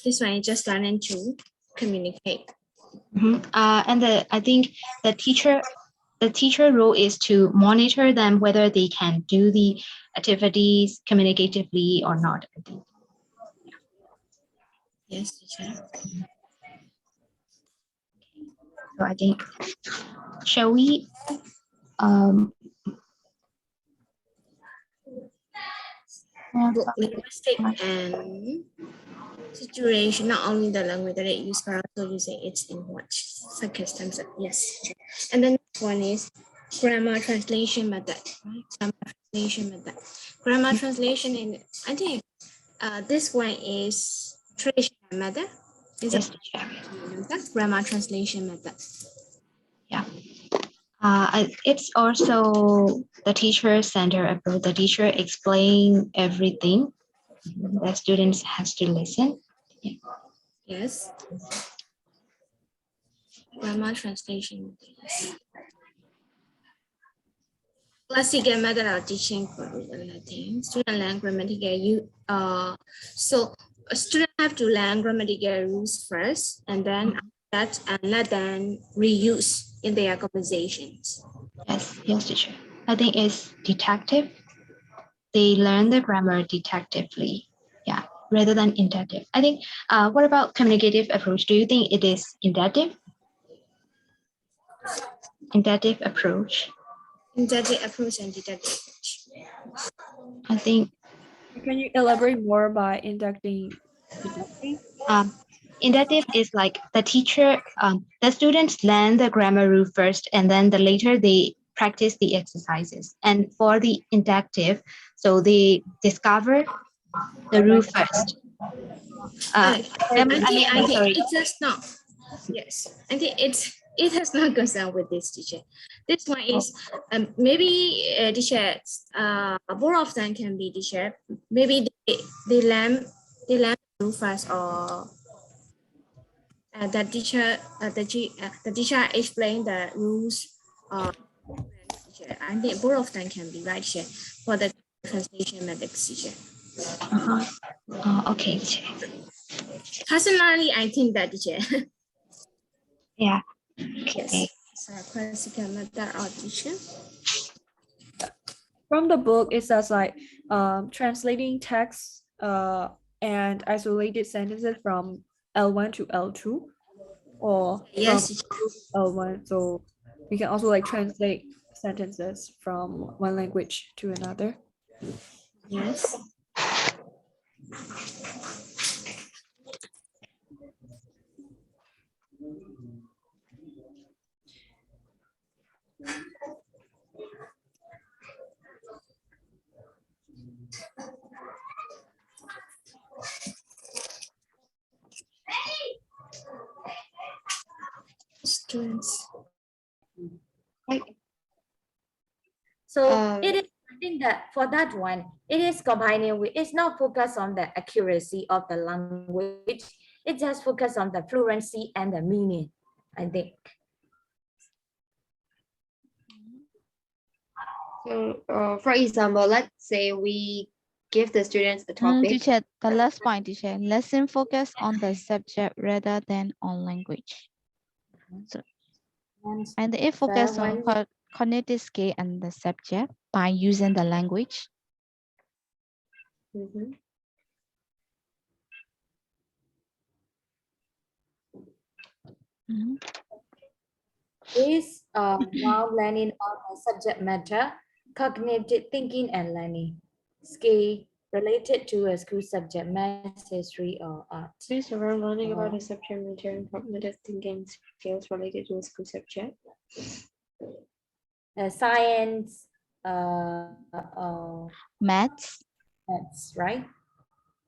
This one is just learning to communicate. And I think the teacher role is to monitor them whether they can do the activities communicatively or not, I think. Yes, teacher. So I think, shall we linguistic and situation, not only the language that it uses, but also using it in what circumstances. Yes. And then this one is grammar translation method. Grammar translation, and I think this one is traditional method. It's a grammar translation method. Yeah. It's also the teacher-centered approach. The teacher explain everything. The students has to listen. Yeah. Yes. Grammar translation. Yes. Classical method of teaching for Latin. Student learn grammatical. So a student have to learn grammatical rules first, and then that and let them reuse in their conversations. Yes, teacher. I think it's detective. they learn the grammar detectively, yeah, rather than inductive. I think, what about communicative approach? Do you think it is inductive? Inductive approach. Inductive approach and deductive approach. I think Can you elaborate more by inducting? inductive is like the teacher, the students learn the grammar rule first, and then later they practice the exercises. And for the inductive, so they discover the rule first. I think Sorry. it does not. Yes, I think it has not gone down with this teacher. This one is maybe teacher. Both of them can be teacher. Maybe they learn rule first, or the teacher the teacher explain the rules. I think both of them can be right here for the translation method teacher. Okay. Personally, I think that teacher. Yeah. Yes. So classical method or teacher. From the book, it says like translating text and isolated sentences from L1 to L2, or Yes. from L1. So we can also like translate sentences from one language to another. Yes. Students. So it is, I think that for that one, it is combining with, it's not focused on the accuracy of the language. It just focused on the fluency and the meaning, I think. So, for example, let's say we give the students a topic. Teacher, the last point, teacher. Lesson focus on the subject rather than on language. So, and it focus on cognitive skill and the subject by using the language. Is now learning on the subject matter, cognitive thinking and learning, skill related to a school subject, math, history, or art. Please around learning about the subject matter and cognitive thinking skills related to a school subject. Science, Maths, right?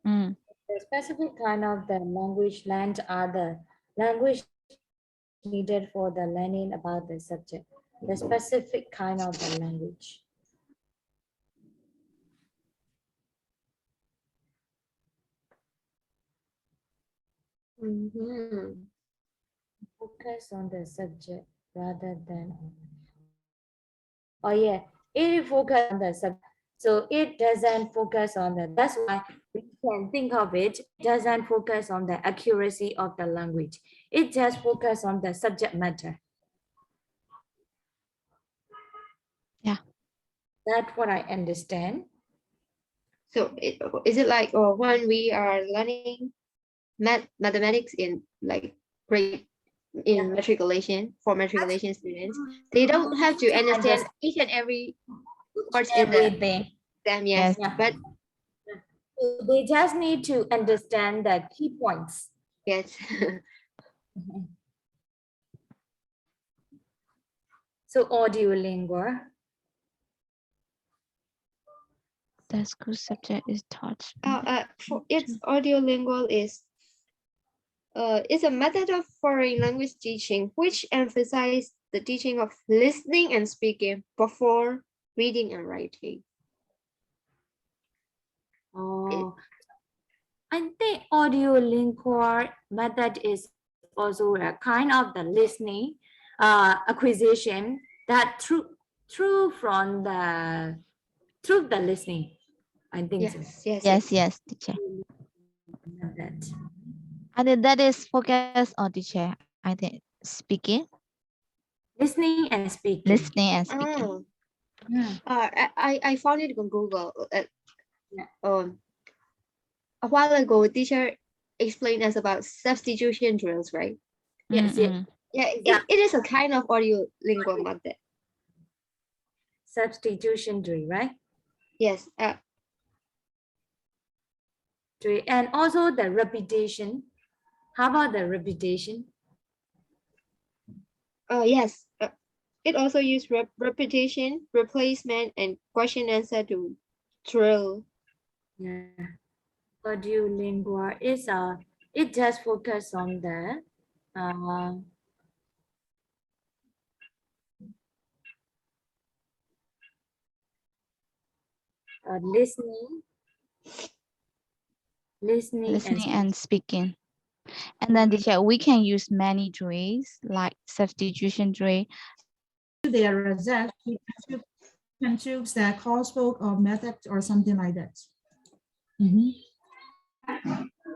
Mm. The specific kind of the language learned are the language needed for the learning about the subject, the specific kind of the language. Focus on the subject rather than on. Oh yeah, it focuses on the subject. So it doesn't focus on the, that's why we can think of it, doesn't focus on the accuracy of the language. It just focuses on the subject matter. Yeah. That's what I understand. So is it like when we are learning mathematics in like grade in matriculation, for matriculation students, they don't have to understand each and every part in the exam, yes. But they just need to understand the key points. Yes. So audiolingual. The school subject is taught. For its audiolingual is a method of foreign language teaching which emphasizes the teaching of listening and speaking before reading and writing. Oh, I think audiolingual method is also a kind of the listening acquisition that through the listening. I think yes, so. Yes, teacher. And then that is focus on teacher. I think speaking. Listening and speaking. Listening and speaking. I found it on Google. A while ago, teacher explained us about substitution drills, right? Yes, yes. Yeah, it is a kind of audio lingual method. Substitution drill, right? Yes. Drill. And also the repetition. How about the repetition? Yes. It also use repetition, replacement, and question answer to drill. Yeah. Audiolingua is it just focus on the listening and speaking. And then teacher, we can use many drills like substitution drill. Their result, you can choose the coursework or method or something like that.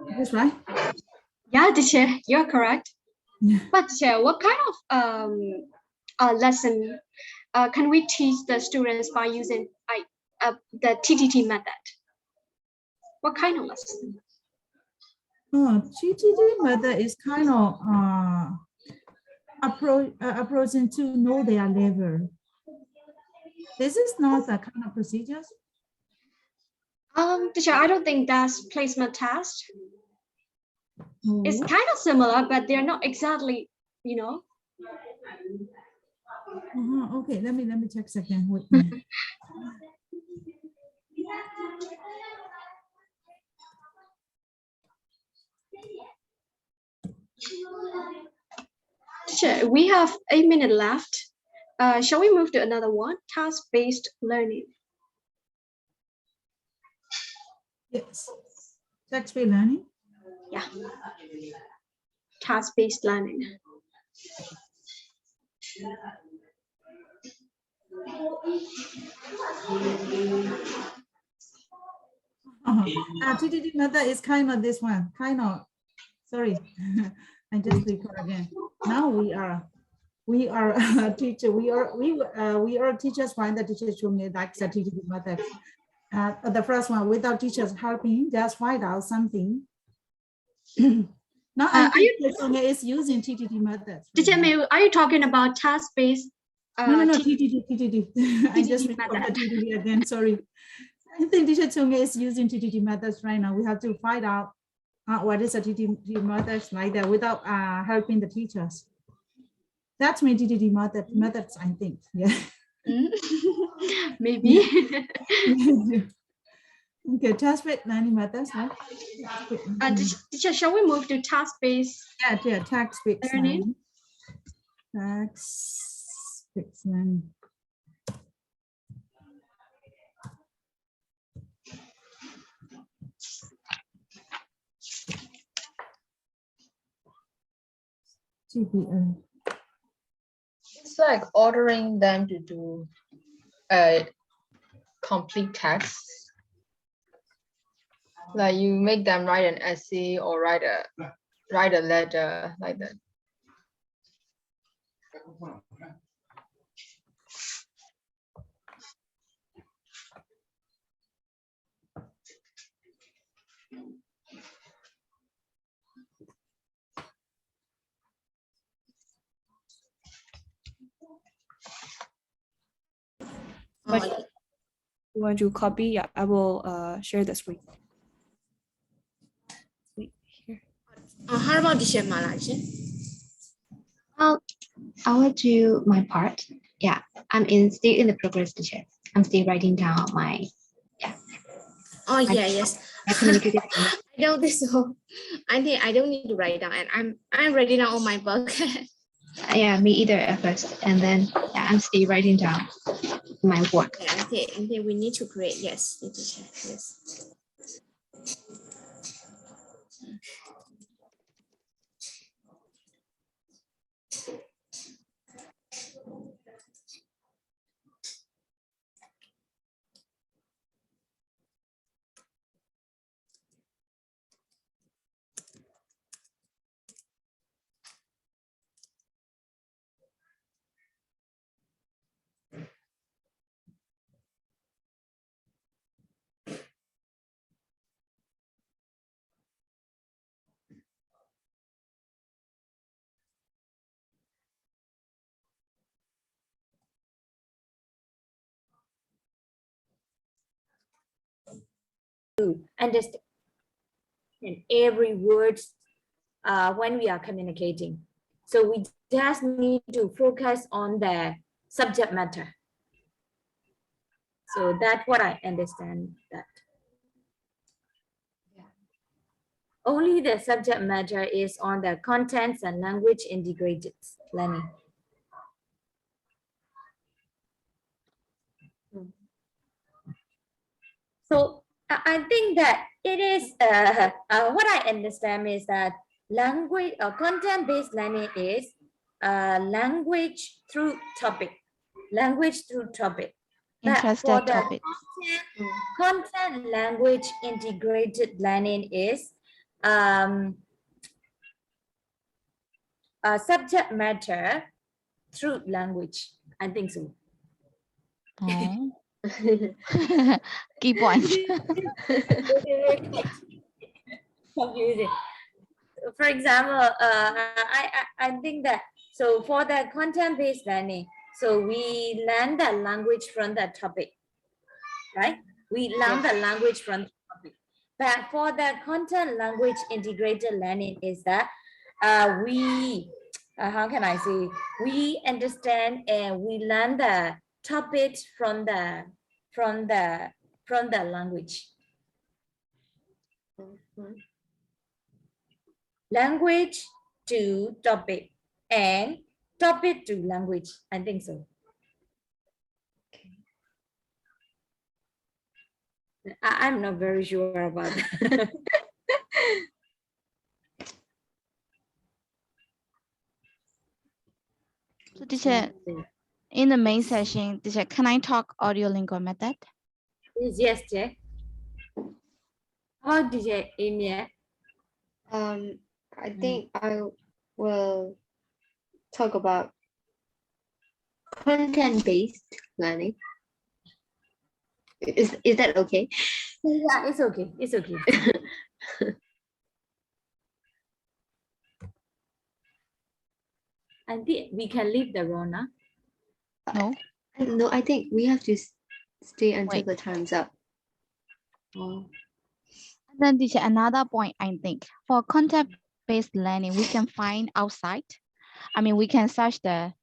That's right. Yeah, teacher, you're correct. But teacher, what kind of lesson can we teach the students by using the TTT method? What kind of lesson? TTT method is kind of approaching to know their level. This is not the kind of procedures. Teacher, I don't think that's placement test. It's kind of similar, but they're not exactly, you know. Okay, let me check second. Wait. Teacher, we have 8 minutes left. Shall we move to another one? Task-based learning. Yes. Text-based learning. Yeah. Task-based learning. TTT method is kind of this one. Kind of. Sorry, I just record again. Now we are teacher. We are teachers. Find the teachers who made like the TTT method. The first one, without teachers helping, just find out something. Now I think is using TTT methods. Teacher, are you talking about task-based? No, TTT. I just recorded TTT again. Sorry. I think teacher Chung is using TTT methods right now. We have to find out what is a TTT methods like that without helping the teachers. That's my TTT methods, I think. Yeah. Maybe. Okay, task-based learning methods. Right? Teacher, shall we move to task-based? Yeah, task-based learning. Task-based learning. GPA. It's like ordering them to do complete tasks. Like you make them write an essay or write a letter like that. You want to copy? Yeah, I will share the screen. Here. How about the Malachi? I will do my part. Yeah, I'm still in the progress, teacher. I'm still writing down my Yes. I know this. So I think I don't need to write down, and I'm writing down on my book. Yeah, me either at first, and then I'm still writing down my work. Okay, and then we need to create. Yes, need to check. Yes. understand every word when we are communicating. So we just need to focus on the subject matter. So that's what I understand that. Only the subject matter is on the contents and language integrated learning. So I think that it is, what I understand is that language or content-based learning is language through topic, language through topic. But Interested for the topics. content language integrated learning is subject matter through language. I think so. Oh. Key points. Confusing. For example, I think that, so for the content-based learning, so we learn the language from the topic, right? We learn the language from the topic. But for the content language integrated learning is that how can I say, we understand and we learn the topic from the language. Language to topic and topic to language. I think so. I'm not very sure about that. So teacher, in the main session, teacher, can I talk audio lingua method? Yes, Jay. How did you aim? I think I will talk about content-based learning. Is that okay? Yeah, it's okay. It's okay. I think we can leave the room now. No. No, I think we have to stay until Wait. the time's up. Oh. Then teacher, another point I think for content-based learning, we can find outside. I mean, we can search the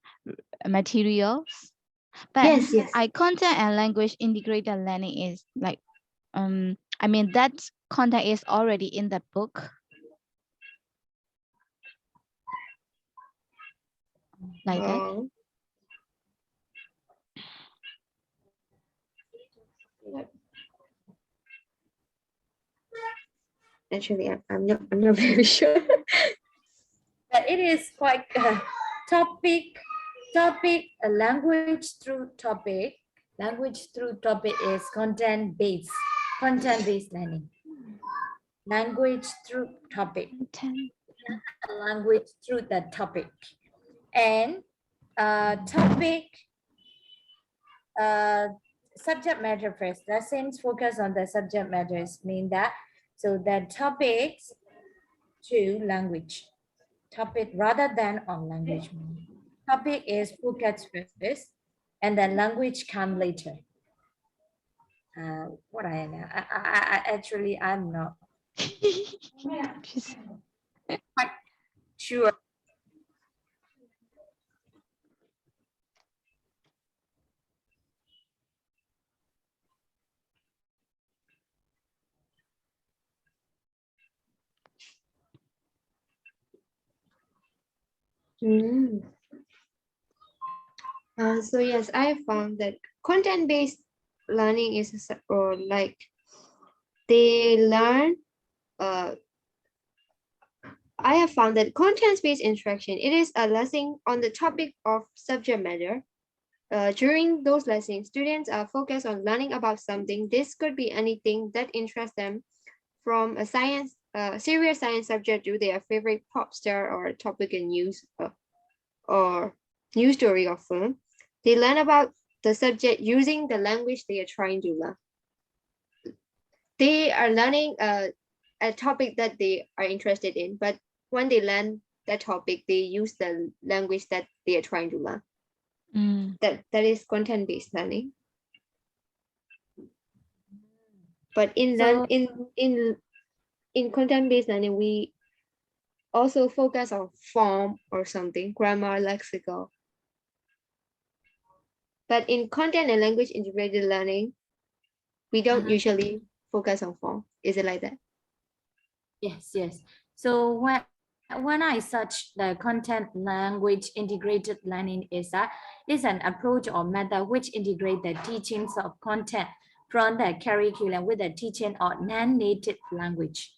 materials. But Yes, yes. content and language integrated learning is like, I mean, that content is already in the book. Like that. Oh. Actually, I'm not very sure. But it is quite topic, language through topic. Language through topic is content-based learning. Language through topic. Language through the topic. And topic, subject matter first. Lessons focus on the subject matters, mean that, so the topics to language. Topic rather than on language. Topic is focus first, and then language come later. What I know, I actually I'm not quite sure. So yes, I found that content-based learning is or like they learn. I have found that content-based instruction, it is a lesson on the topic of subject matter. During those lessons, students are focused on learning about something. This could be anything that interests them, from a serious science subject to their favorite pop star or topic in news or news story or film. They learn about the subject using the language they are trying to learn. They are learning a topic that they are interested in, but when they learn that topic, they use the language that they are trying to learn. That is content-based learning. But in So- in content-based learning, we also focus on form or something, grammar, lexical. But in content and language integrated learning, we don't usually focus on form. Is it like that? Yes, yes. So when I search the content language integrated learning is an approach or method which integrate the teachings of content from the curriculum with the teaching of non-native language.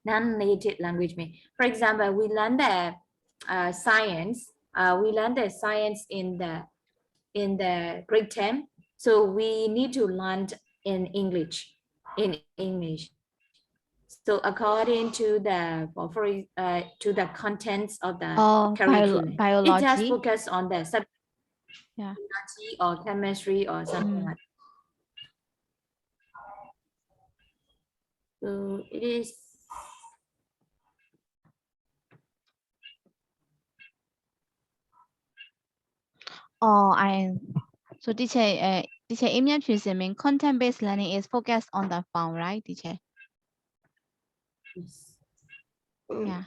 Non-native language mean, for example, we learn the science. We learn the science in the grade 10. So we need to learn in English. So according to to the contents of the curriculum, biology. it just focus on the subject, Yeah. biology or chemistry or something like. So it is. So teacher im nhận mean content-based learning is focused on the form, right, teacher? Yes. Yeah.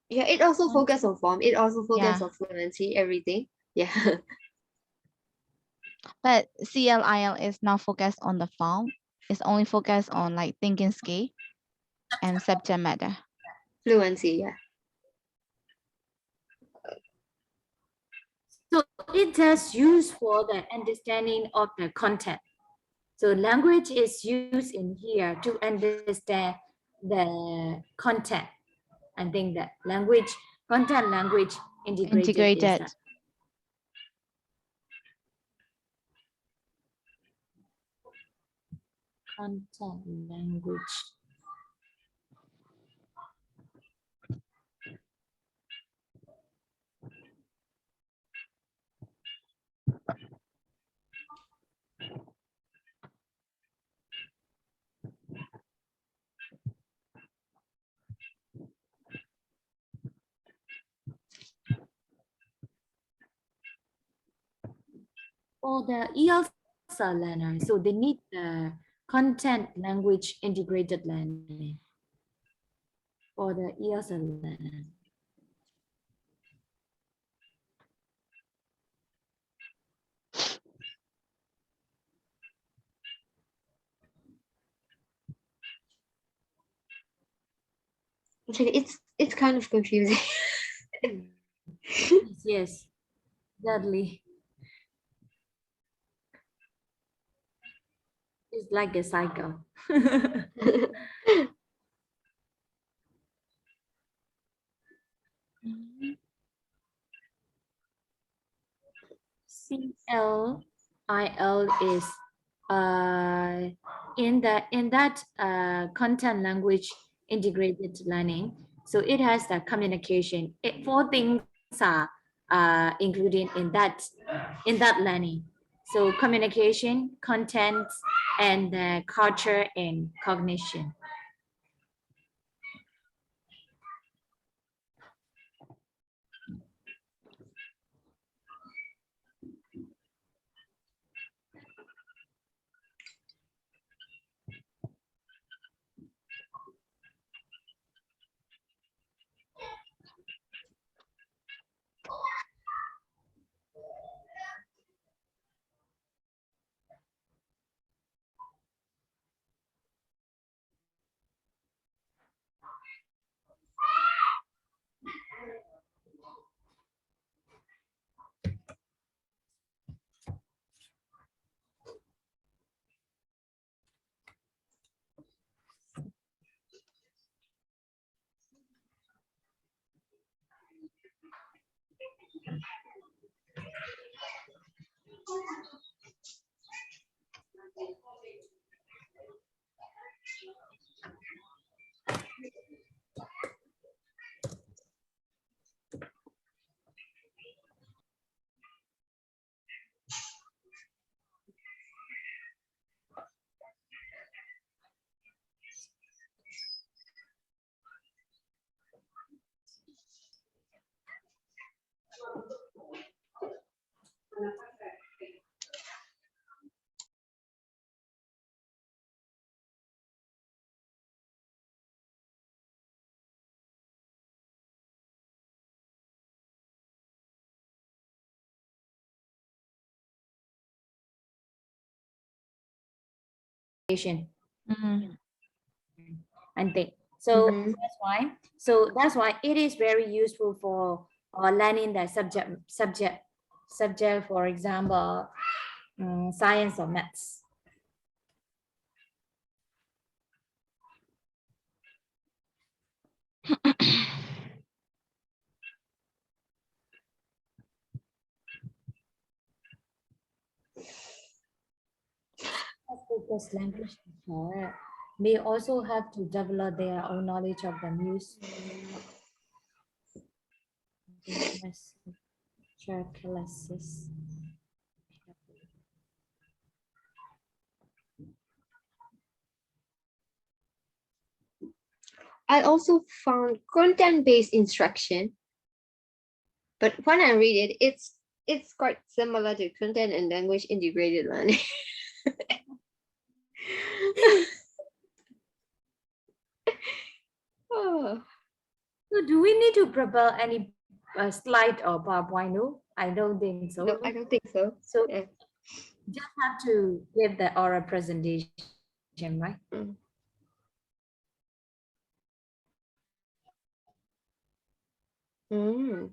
Yeah, it also focus on form. It also focus Yeah. on fluency, everything. Yeah. But CLIL is not focused on the form. It's only focused on like thinking skill and subject matter. Fluency, yeah. So it just used for the understanding of the content. So language is used in here to understand the content. I think that content language integrated. Is that. Content language. For the ELSA learner, so they need the content language integrated learning for the ELSA learner. It's kind of confusing. Yes, exactly. It's like a cycle. CLIL is in that content language integrated learning. So it has the communication. Four things are included in that learning. So communication, content, and culture and cognition. and think. So Mhm. that's why it is very useful for learning the subject, for example, science or maths. Focus language teacher may also have to develop their own knowledge of the news. Classes. I also found content-based instruction, but when I read it, it's quite similar to content and language integrated learning. Oh. So do we need to prepare any slide or PowerPoint? No, I don't think so. No, I don't think so. So Yeah. just have to give the oral presentation, right? Mm. Mm.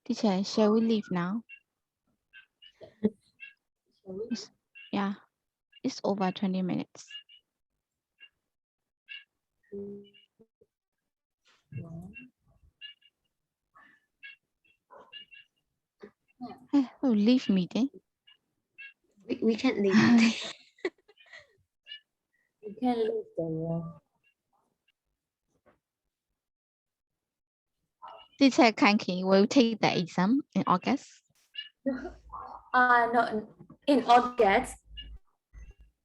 Teacher, shall we leave now? Yeah, it's over 20 minutes. Oh, leave meeting. We can't leave. You can leave the room. Teacher Kanki will take the exam in August. No, in August,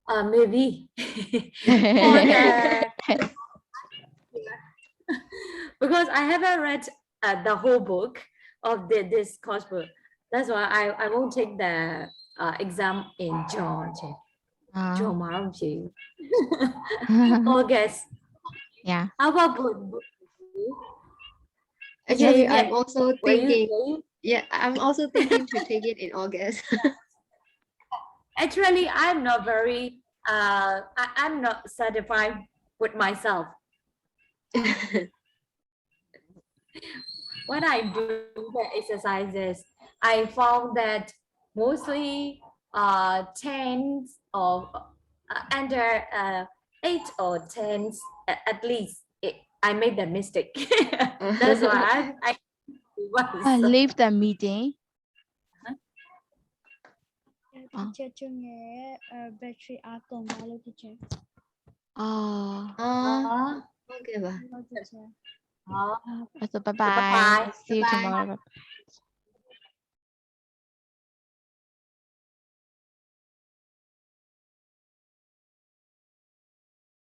maybe. For the, because I haven't read the whole book of this course book. That's why I won't take the exam in June. August. Yeah. How about book? Actually, I'm also Were you thinking. saying? Yeah, I'm also thinking to take it in August. Actually, I'm not very. I'm not satisfied with myself. When I do the exercises, I found that mostly 10 or under 8 or 10 at least I made the mistake. That's why I Leave the meeting. teacher chưa nghe battery atom hello teacher. Okay ba? Hello teacher. So bye bye. See you Bye-bye. tomorrow.